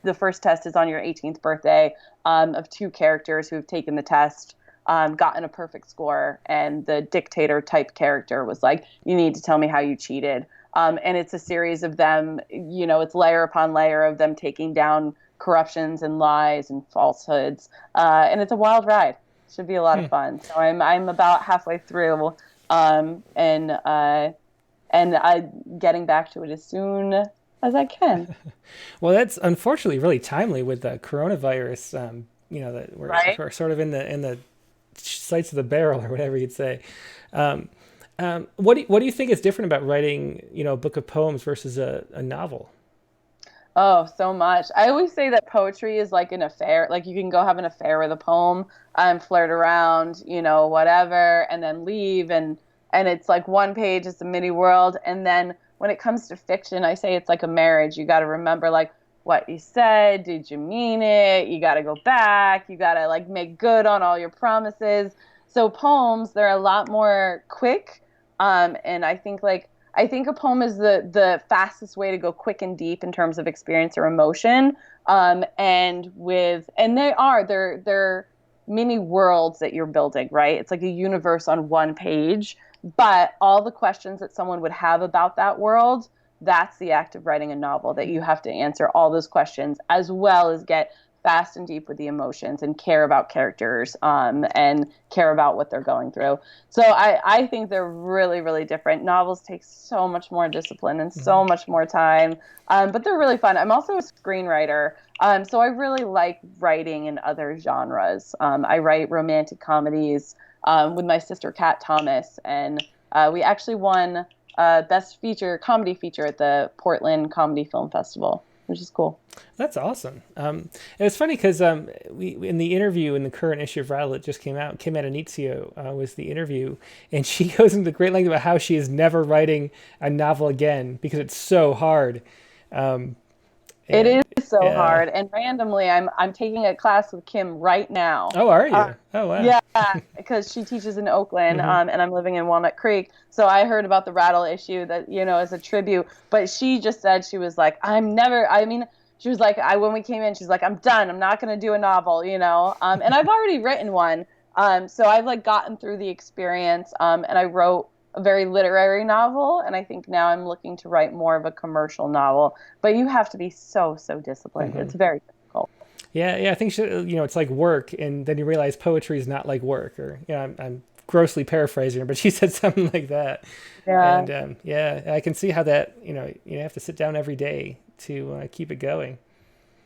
the first test is on your 18th birthday, of two characters who have taken the test, gotten a perfect score, and the dictator type character was like, you need to tell me how you cheated. And it's a series of them, it's layer upon layer of them taking down corruptions and lies and falsehoods. And it's a wild ride. Should be a lot of fun. So I'm about halfway through, and getting back to it as soon as I can. Well, that's unfortunately really timely with the coronavirus. That we're sort of in the sights of the barrel, or whatever you'd say. What do you think is different about writing, a book of poems versus a novel? Oh, so much. I always say that poetry is like an affair. Like you can go have an affair with a poem, flirt around, whatever, and then leave. And it's like one page, it's a mini world. And then when it comes to fiction, I say it's like a marriage. You got to remember like what you said. Did you mean it? You got to go back. You got to like make good on all your promises. So poems, they're a lot more quick. And I think a poem is the fastest way to go quick and deep in terms of experience or emotion. They're mini worlds that you're building, right? It's like a universe on one page, but all the questions that someone would have about that world, that's the act of writing a novel, that you have to answer all those questions as well as get fast and deep with the emotions and care about characters, and care about what they're going through. So I think they're really, really different. Novels take so much more discipline and so much more time, but they're really fun. I'm also a screenwriter, so I really like writing in other genres. I write romantic comedies with my sister Kat Thomas, and we actually won Best Comedy Feature at the Portland Comedy Film Festival, which is cool. That's awesome. And it's funny because we in the interview in the current issue of Rattle that just came out, Kim Adanizio was the interview, and she goes into great length about how she is never writing a novel again because it's so hard. It is so hard, and randomly, I'm taking a class with Kim right now. Oh, are you? Oh, wow. Yeah, because she teaches in Oakland, and I'm living in Walnut Creek. So I heard about the Rattle issue that as a tribute. But she just said she was like, she was like, when we came in, she's like, I'm done. I'm not going to do a novel, And I've already written one, so I've like gotten through the experience, and I wrote a very literary novel, and I think now I'm looking to write more of a commercial novel. But you have to be so disciplined. It's very difficult. Yeah, I think it's like work, and then you realize poetry is not like work. Or I'm grossly paraphrasing her, but she said something like that. Yeah. And I can see how that you have to sit down every day to keep it going.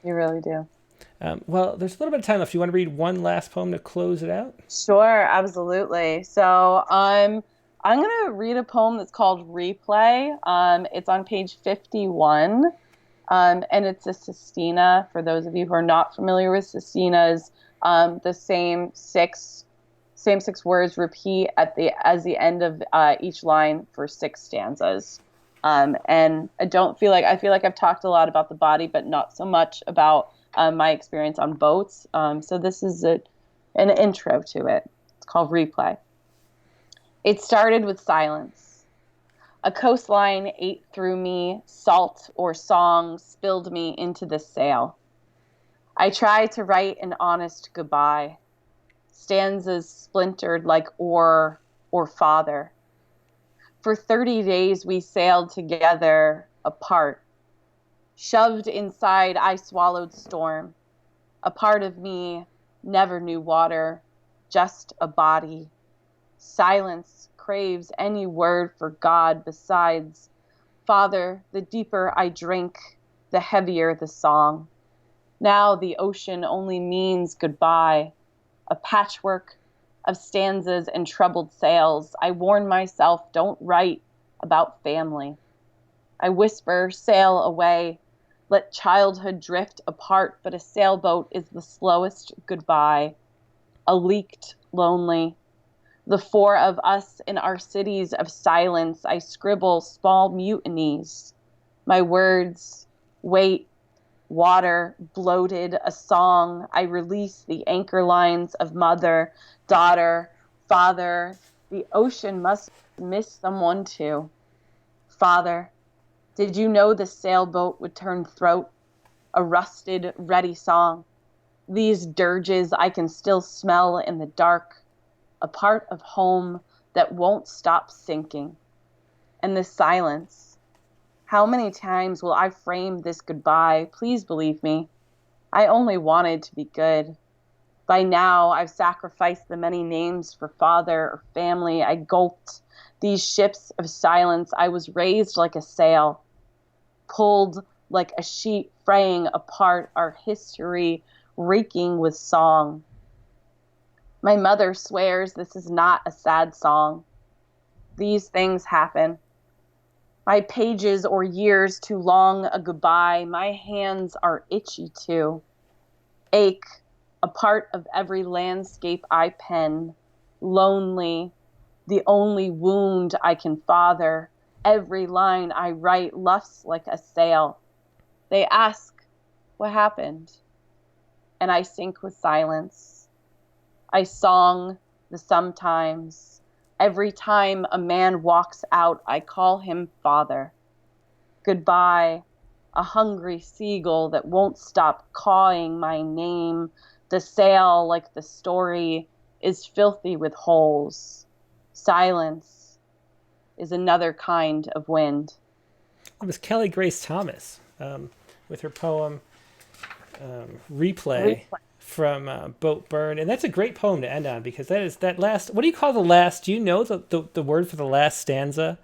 You really do. Well, there's a little bit of time left. You want to read one last poem to close it out? Sure, absolutely. So I'm going to read a poem that's called Replay. It's on page 51, and it's a sestina. For those of you who are not familiar with sestinas, the same six words repeat as the end of each line for 6 stanzas. And I feel like I've talked a lot about the body, but not so much about my experience on boats. So this is an intro to it. It's called Replay. It started with silence. A coastline ate through me, salt or song spilled me into the sail. I tried to write an honest goodbye. Stanzas splintered like oar or father. For 30 days we sailed together apart. Shoved inside, I swallowed storm. A part of me never knew water, just a body. Silence craves any word for God besides. Father, the deeper I drink, the heavier the song. Now the ocean only means goodbye. A patchwork of stanzas and troubled sails. I warn myself, don't write about family. I whisper, sail away. Let childhood drift apart, but a sailboat is the slowest goodbye. A leaked, lonely. The four of us in our cities of silence, I scribble small mutinies. My words, weight, water, bloated, a song. I release the anchor lines of mother, daughter, father. The ocean must miss someone too. Father, did you know the sailboat would turn throat? A rusted, ready song. These dirges I can still smell in the dark. A part of home that won't stop sinking. And this silence. How many times will I frame this goodbye? Please believe me. I only wanted to be good. By now, I've sacrificed the many names for father or family. I gulped these ships of silence. I was raised like a sail, pulled like a sheet, fraying apart our history, reeking with song. My mother swears this is not a sad song. These things happen. My pages or years too long a goodbye. My hands are itchy too. Ache, a part of every landscape I pen. Lonely, the only wound I can father. Every line I write luffs like a sail. They ask, what happened? And I sink with silence. I song the sometimes. Every time a man walks out, I call him father. Goodbye, a hungry seagull that won't stop cawing my name. The sail, like the story, is filthy with holes. Silence is another kind of wind. It was Kelly Grace Thomas with her poem Replay from Boat Burn. And that's a great poem to end on, because that is that last, what do you call the last, do you know the word for the last stanza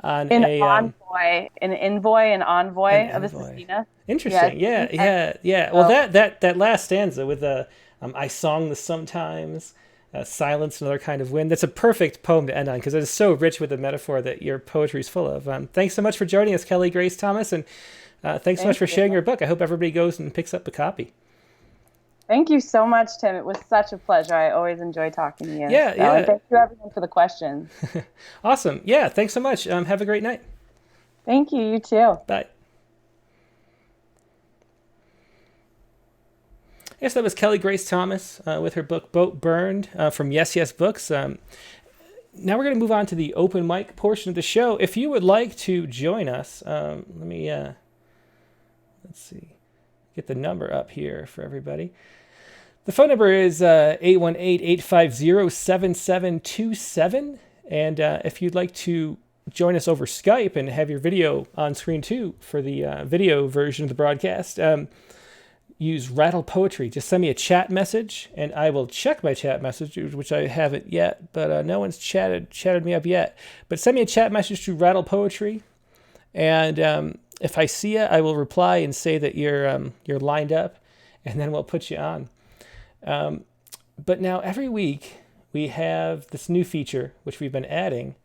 on an a envoy, an envoy of a Sestina? Interesting. Yeah. Well, that last stanza with the I song the sometimes, silence, another kind of wind. That's a perfect poem to end on, because it is so rich with the metaphor that your poetry is full of. Thanks so much for joining us, Kelly Grace Thomas, and thanks so much for sharing your book. I hope everybody goes and picks up a copy. Thank you so much, Tim. It was such a pleasure. I always enjoy talking to you. Yeah. And thank you, everyone, for the questions. Awesome. Yeah, thanks so much. Have a great night. Thank you. You too. Bye. Yes, that was Kelly Grace Thomas with her book Boat Burned from YesYes Books. Now we're going to move on to the open mic portion of the show. If you would like to join us, let's see, get the number up here for everybody. The phone number is 818-850-7727. And if you'd like to join us over Skype and have your video on screen too for the video version of the broadcast, use Rattle Poetry. Just send me a chat message, and I will check my chat messages, which I haven't yet, but no one's chatted me up yet. But send me a chat message to Rattle Poetry, and if I see it, I will reply and say that you're lined up, and then we'll put you on. But now every week we have this new feature which we've been adding,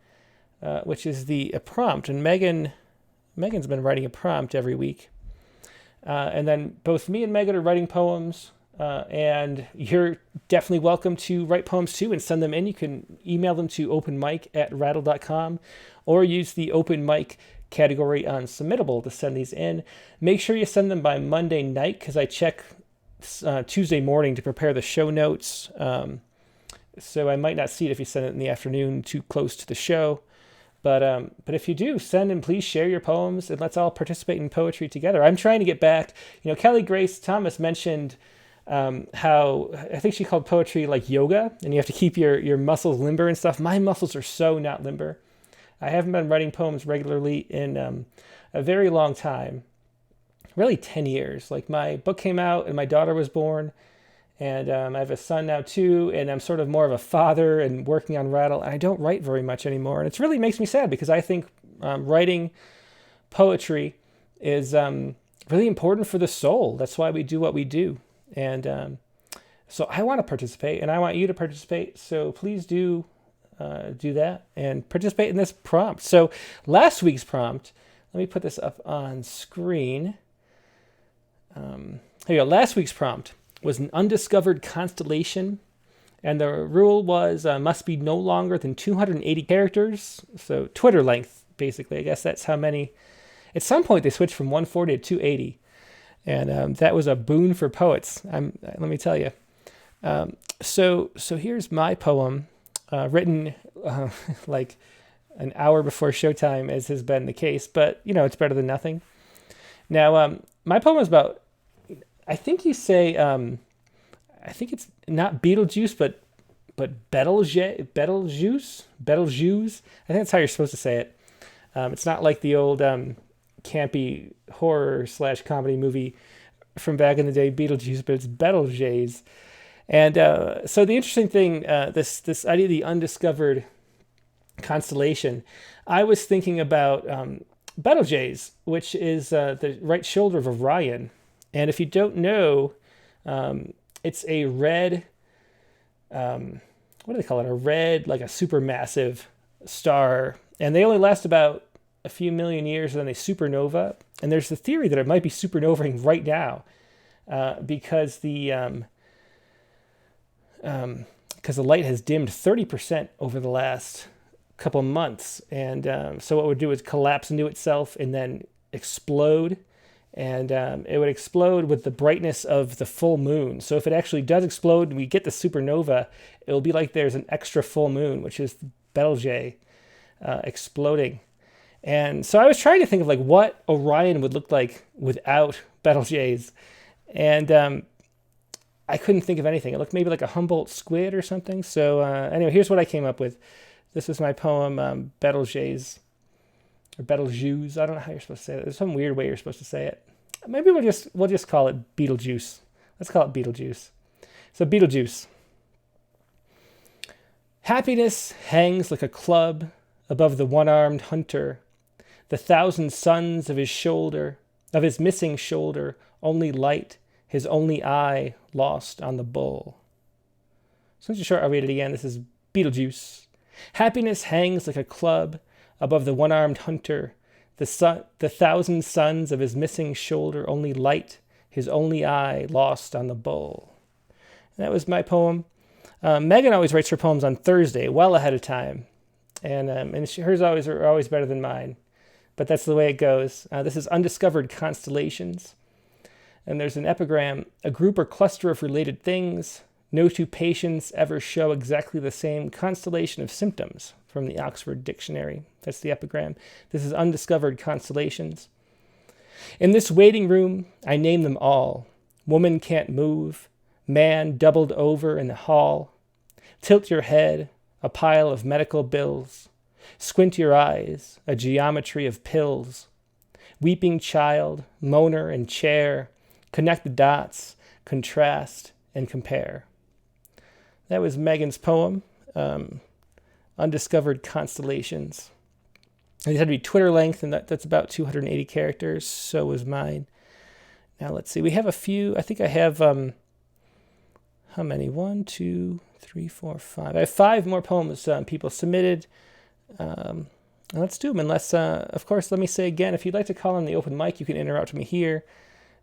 which is a prompt, and Megan's been writing a prompt every week. And then both me and Megan are writing poems, and you're definitely welcome to write poems too and send them in. You can email them to openmic@rattle.com or use the open mic category on Submittable to send these in. Make sure you send them by Monday night, because I check Tuesday morning to prepare the show notes. So I might not see it if you send it in the afternoon too close to the show. But if you do, send and please share your poems, and let's all participate in poetry together. I'm trying to get back. Kelly Grace Thomas mentioned how, I think she called poetry like yoga, and you have to keep your muscles limber and stuff. My muscles are so not limber. I haven't been writing poems regularly in a very long time, really 10 years. Like, my book came out and my daughter was born, and I have a son now too, and I'm sort of more of a father and working on Rattle, and I don't write very much anymore. And it really makes me sad, because I think writing poetry is really important for the soul. That's why we do what we do. And so I want to participate, and I want you to participate. So please do that and participate in this prompt. So last week's prompt, let me put this up on screen. Here you go. Last week's prompt was an undiscovered constellation, and the rule was must be no longer than 280 characters. So Twitter length, basically. I guess that's how many. At some point, they switched from 140 to 280, and that was a boon for poets. Let me tell you. So here's my poem, written like an hour before showtime, as has been the case. But it's better than nothing. Now, my poem is about. I think you say. I think it's not Beetlejuice, but Betelgeuse. Betelgeuse. I think that's how you're supposed to say it. It's not like the old campy horror / comedy movie from back in the day, Beetlejuice, but it's Betelgeuse. And so the interesting thing, this idea of the undiscovered constellation, I was thinking about Betelgeuse, which is the right shoulder of Orion. And if you don't know, it's a red, what do they call it? A red, like a supermassive star. And they only last about a few million years, and then they supernova. And there's the theory that it might be supernovaing right now because the light has dimmed 30% over the last couple months. And so what it would do is collapse into itself and then explode. And it would explode with the brightness of the full moon. So if it actually does explode and we get the supernova, it will be like there's an extra full moon, which is Betelgeuse exploding. And so I was trying to think of like what Orion would look like without Betelgeuse. And I couldn't think of anything. It looked maybe like a Humboldt squid or something. So anyway, here's what I came up with. This was my poem, Betelgeuse. Or Betelgeuse. I don't know how you're supposed to say it. There's some weird way you're supposed to say it. Maybe we'll just call it Beetlejuice. Let's call it Beetlejuice. So Beetlejuice. Happiness hangs like a club above the one-armed hunter. The thousand suns of his missing shoulder, only light, his only eye lost on the bull. Since you're short, I'll read it again. This is Beetlejuice. Happiness hangs like a club above the one-armed hunter, the thousand suns of his missing shoulder, only light, his only eye lost on the bull. And that was my poem. Megan always writes her poems on Thursday, well ahead of time, and hers are always better than mine. But that's the way it goes. This is Undiscovered Constellations, and there's an epigram: a group or cluster of related things. No two patients ever show exactly the same constellation of symptoms, from the Oxford Dictionary. That's the epigram. This is Undiscovered Constellations. In this waiting room, I name them all. Woman can't move. Man doubled over in the hall. Tilt your head, a pile of medical bills. Squint your eyes, a geometry of pills. Weeping child, moaner and chair. Connect the dots, contrast, and compare. That was Megan's poem, Undiscovered Constellations. It had to be Twitter length, and that's about 280 characters. So was mine. Now let's see. We have a few. I think I have, how many? 1, 2, 3, 4, 5. I have 5 more poems people submitted. Let's do them. Unless, of course, let me say again, if you'd like to call on the open mic, you can interrupt me here.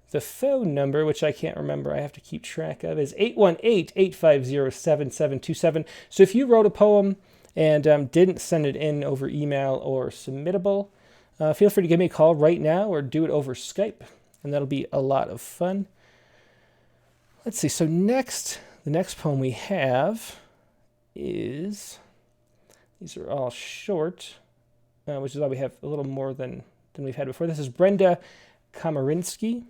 The phone number, which I can't remember, I have to keep track of, is 818-850-7727. So if you wrote a poem and didn't send it in over email or submittable, feel free to give me a call right now or do it over Skype, and that'll be a lot of fun. Let's see. So the next poem we have is, these are all short, which is why we have a little more than we've had before. This is Brenda Komarinsky.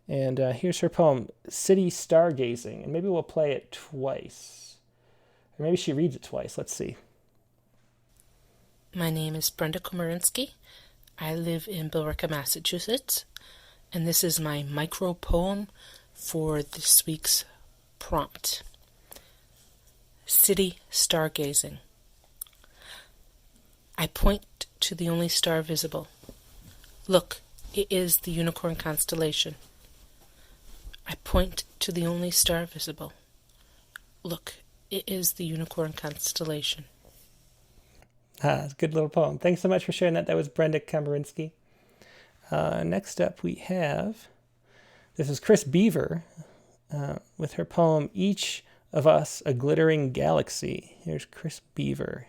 And here's her poem, City Stargazing. And maybe we'll play it twice. Or maybe she reads it twice. Let's see. My name is Brenda Komarinsky. I live in Billerica, Massachusetts. And this is my micro poem for this week's prompt. City Stargazing. I point to the only star visible. Look, it is the unicorn constellation. I point to the only star visible. Look, it is the unicorn constellation. It's a good little poem. Thanks so much for sharing that. That was Brenda Komarinsky. Next up we have This is Chris Beaver with her poem, Each of Us a Glittering Galaxy. Here's Chris Beaver.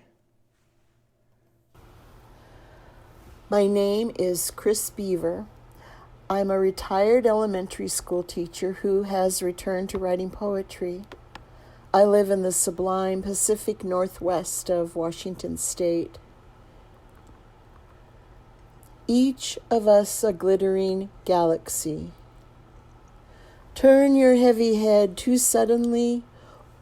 My name is Chris Beaver. I'm a retired elementary school teacher who has returned to writing poetry. I live in the sublime Pacific Northwest of Washington State. Each of us a glittering galaxy. Turn your heavy head too suddenly,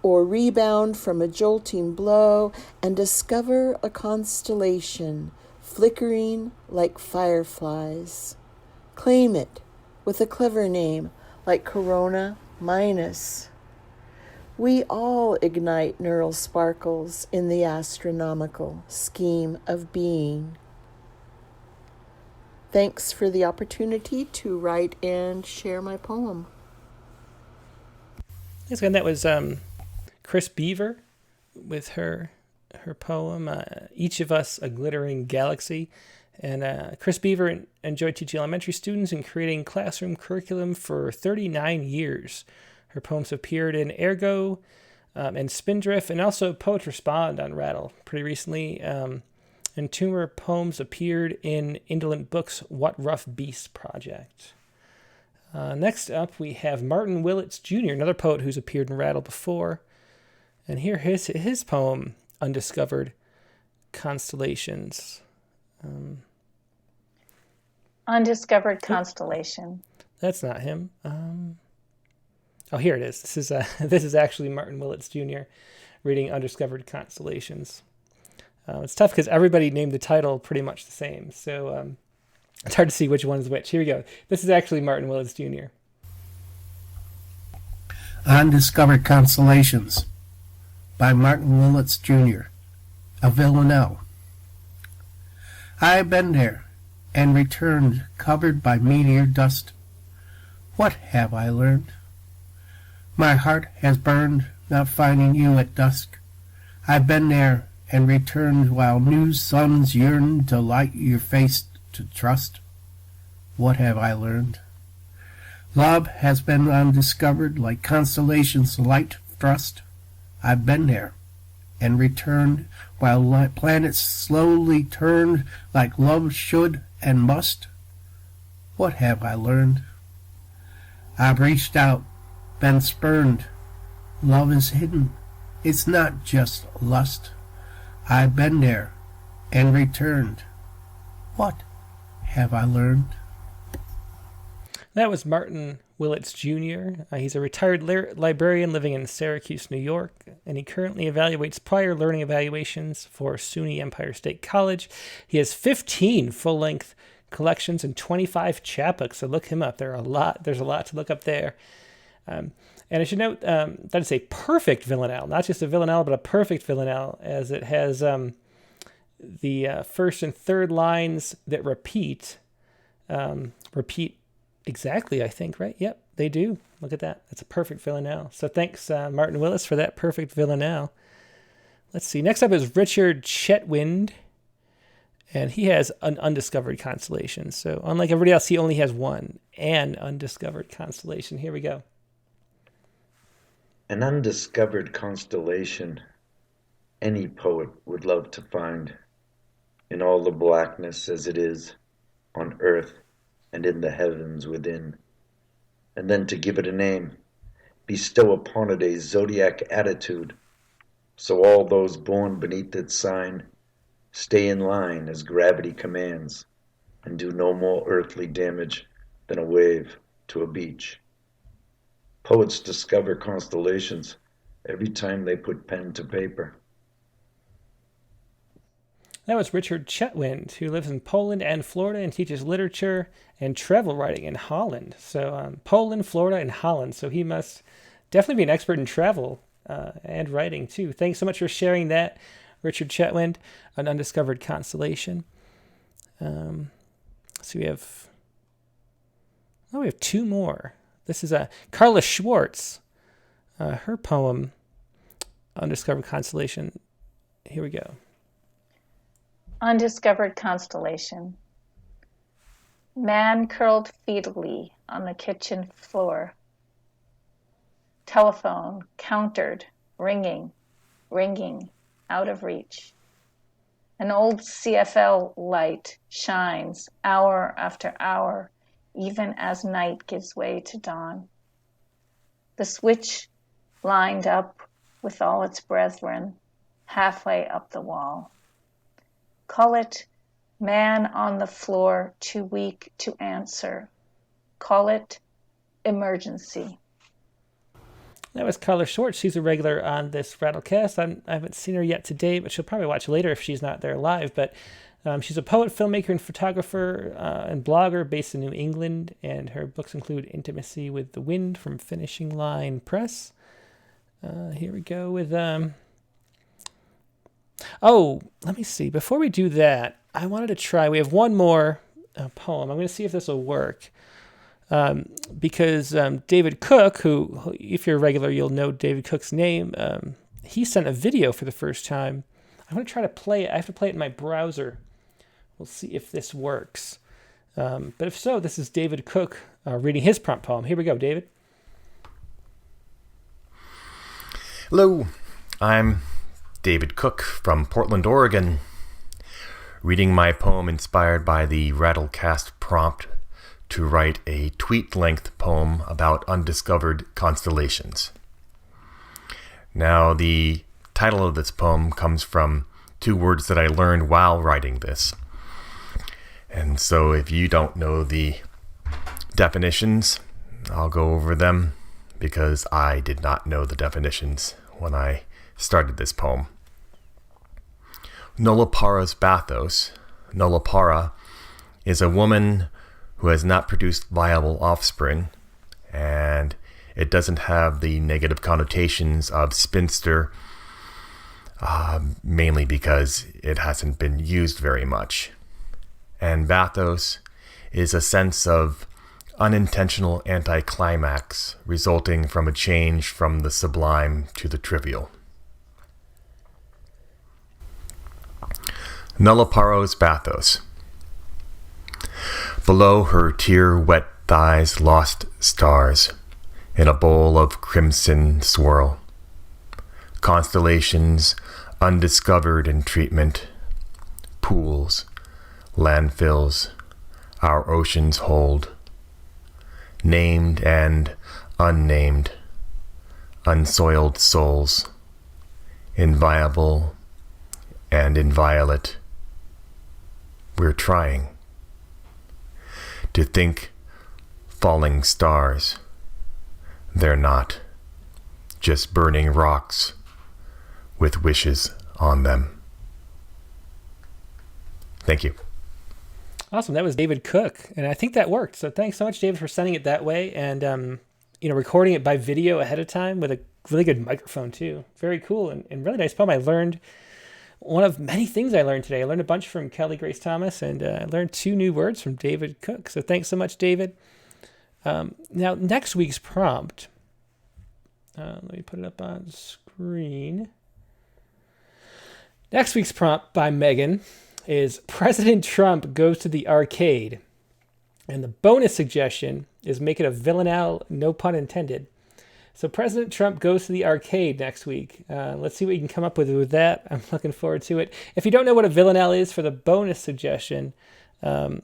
or rebound from a jolting blow, and discover a constellation flickering like fireflies. Claim it with a clever name like Corona Minus. We all ignite neural sparkles in the astronomical scheme of being. Thanks for the opportunity to write and share my poem. Yes, and that was Chris Beaver with her poem, Each of Us a Glittering Galaxy. And Chris Beaver enjoyed teaching elementary students and creating classroom curriculum for 39 years. Her poems appeared in Ergo and Spindrift, and also Poets Respond on Rattle pretty recently. And two of her poems appeared in Indolent Books' What Rough Beast project. Next up, we have Martin Willits Jr., another poet who's appeared in Rattle before. And here his poem, Undiscovered Constellations. Undiscovered Constellation. That's not him. Oh, here it is. This is actually Martin Willits Jr. reading Undiscovered Constellations. It's tough because everybody named the title pretty much the same, so it's hard to see which one is which. Here we go. This is actually Martin Willits Jr. Undiscovered Constellations by Martin Willits Jr. of Villanelle. I've been there and returned covered by meteor dust. What have I learned? My heart has burned not finding you at dusk. I've been there and returned while new suns yearn to light your face to trust. What have I learned? Love has been undiscovered like constellations light thrust. I've been there and returned while planets slowly turned like love should and must. What have I learned? I've reached out, been spurned. Love is hidden. It's not just lust. I've been there and returned. What have I learned? That was Martin Willits Jr. He's a retired librarian living in Syracuse, New York, and he currently evaluates prior learning evaluations for SUNY Empire State College. He has 15 full-length collections and 25 chapbooks, so look him up. There's a lot to look up there. And I should note that it's a perfect villanelle, not just a villanelle, but a perfect villanelle, as it has the first and third lines that repeat exactly, I think, right? Yep, they do. Look at that. That's a perfect villanelle. So thanks, Martin Willis, for that perfect villanelle. Let's see. Next up is Richard Chetwynd, and he has an undiscovered constellation. So unlike everybody else, he only has an undiscovered constellation. Here we go. An undiscovered constellation any poet would love to find in all the blackness as it is on earth and in the heavens within, and then to give it a name, bestow upon it a zodiac attitude, so all those born beneath its sign stay in line as gravity commands, and do no more earthly damage than a wave to a beach. Poets discover constellations every time they put pen to paper. That was Richard Chetwynd, who lives in Poland and Florida and teaches literature and travel writing in Holland. So Poland, Florida, and Holland. So he must definitely be an expert in travel and writing, too. Thanks so much for sharing that, Richard Chetwynd, an undiscovered constellation. So we have two more. This is Carla Schwartz. Her poem, Undiscovered Constellation. Here we go. Undiscovered Constellation. Man curled featally on the kitchen floor. Telephone countered, ringing, out of reach. An old CFL light shines hour after hour, even as night gives way to dawn. The switch lined up with all its brethren, halfway up the wall. Call it man on the floor, too weak to answer. Call it emergency. That was Carla Short. She's a regular on this Rattlecast. I haven't seen her yet today, but she'll probably watch later if she's not there live. But she's a poet, filmmaker, and photographer and blogger based in New England. And her books include Intimacy with the Wind from Finishing Line Press. Here we go with... Oh, let me see. Before we do that, I wanted to try... We have one more poem. I'm going to see if this will work. Because David Cook, who, if you're a regular, you'll know David Cook's name, he sent a video for the first time. I'm going to try to play it. I have to play it in my browser. We'll see if this works. But if so, this is David Cook reading his prompt poem. Here we go, David. Hello, I'm David Cook from Portland, Oregon, reading my poem inspired by the Rattlecast prompt to write a tweet-length poem about undiscovered constellations. Now, the title of this poem comes from two words that I learned while writing this. And so if you don't know the definitions, I'll go over them because I did not know the definitions when I started this poem. Nulliparous bathos. Nullipara is a woman who has not produced viable offspring, and it doesn't have the negative connotations of spinster, mainly because it hasn't been used very much. And bathos is a sense of unintentional anticlimax resulting from a change from the sublime to the trivial. Nulliparos bathos. Below her tear-wet thighs lost stars in a bowl of crimson swirl. Constellations undiscovered in treatment. Pools, landfills, our oceans hold. Named and unnamed, unsoiled souls. Inviolable and inviolate. We're trying to think falling stars. They're not, just burning rocks with wishes on them. Thank you. Awesome. That was David Cook, and I think that worked. So thanks so much, David, for sending it that way and recording it by video ahead of time with a really good microphone too. Very cool and really nice poem. I learned one of many things I learned today. I learned a bunch from Kelly Grace Thomas, and I learned 2 new words from David Cook. So thanks so much, David. Now, next week's prompt. Let me put it up on screen. Next week's prompt by Megan is President Trump goes to the arcade. And the bonus suggestion is make it a villanelle, no pun intended. So President Trump goes to the arcade next week. Let's see what you can come up with that. I'm looking forward to it. If you don't know what a villanelle is for the bonus suggestion, I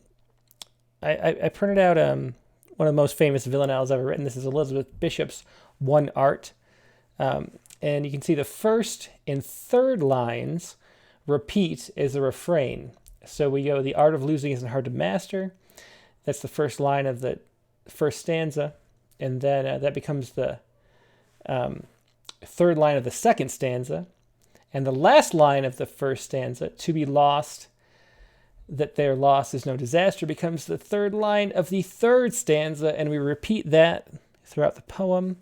printed out one of the most famous villanelles ever written. This is Elizabeth Bishop's One Art. And you can see the first and third lines repeat as a refrain. So we go, the art of losing isn't hard to master. That's the first line of the first stanza. And then that becomes the third line of the second stanza. And the last line of the first stanza, to be lost, that their loss is no disaster, becomes the third line of the third stanza. And we repeat that throughout the poem.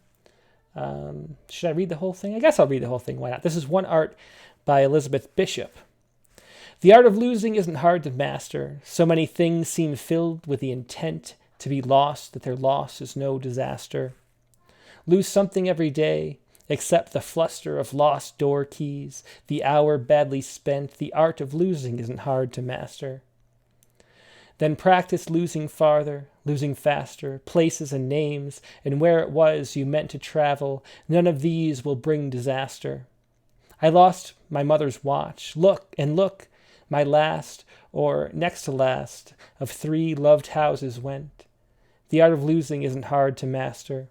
Should I read the whole thing? I guess I'll read the whole thing. Why not? This is One Art by Elizabeth Bishop. The art of losing isn't hard to master. So many things seem filled with the intent to be lost that their loss is no disaster. Lose something every day, except the fluster of lost door keys, the hour badly spent. The art of losing isn't hard to master. Then practice losing farther, losing faster, places and names, and where it was you meant to travel. None of these will bring disaster. I lost my mother's watch. Look and look, my last, or next to last, of 3 loved houses went. The art of losing isn't hard to master.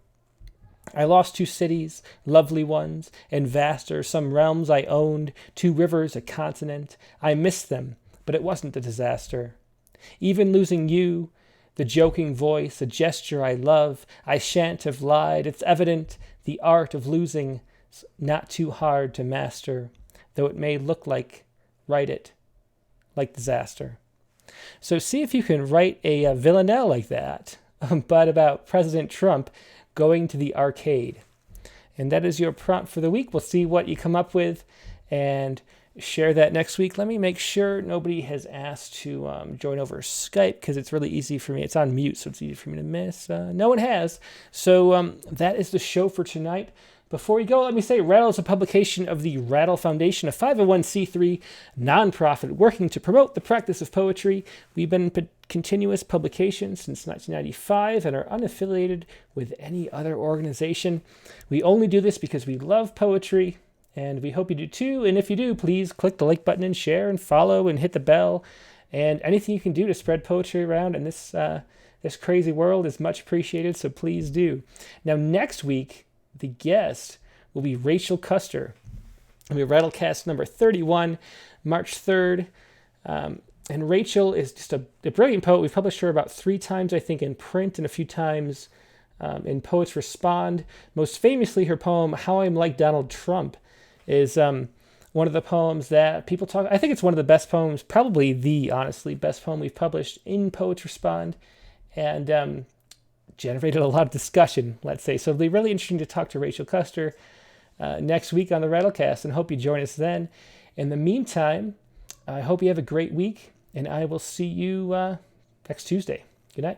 I lost 2 cities, lovely ones, and vaster, some realms I owned, 2 rivers, a continent. I missed them, but it wasn't a disaster. Even losing you, the joking voice, a gesture I love, I shan't have lied. It's evident the art of losing's not too hard to master, though it may look like, write it, like disaster. So see if you can write a villanelle like that, but about President Trump going to the arcade. And that is your prompt for the week. We'll see what you come up with and share that next week. Let me make sure nobody has asked to join over Skype, because it's really easy for me. It's on mute, so it's easy for me to miss. No one has. So that is the show for tonight. Before we go, let me say Rattle is a publication of the Rattle Foundation, a 501c3 nonprofit working to promote the practice of poetry. We've been in continuous publication since 1995 and are unaffiliated with any other organization. We only do this because we love poetry, and we hope you do too. And if you do, please click the like button and share and follow and hit the bell. And anything you can do to spread poetry around in this crazy world is much appreciated, so please do. Now, next week, the guest will be Rachel Custer. It'll be Rattlecast number 31, March 3rd. And Rachel is just a brilliant poet. We've published her about 3 times, I think, in print and a few times in Poets Respond. Most famously, her poem, How I'm Like Donald Trump, is one of the poems that people talk. I think it's one of the best poems, probably the, honestly, best poem we've published in Poets Respond. And generated a lot of discussion, let's say. So it'll be really interesting to talk to Rachel Custer next week on the Rattlecast, and hope you join us then. In the meantime, I hope you have a great week, and I will see you next Tuesday. Good night.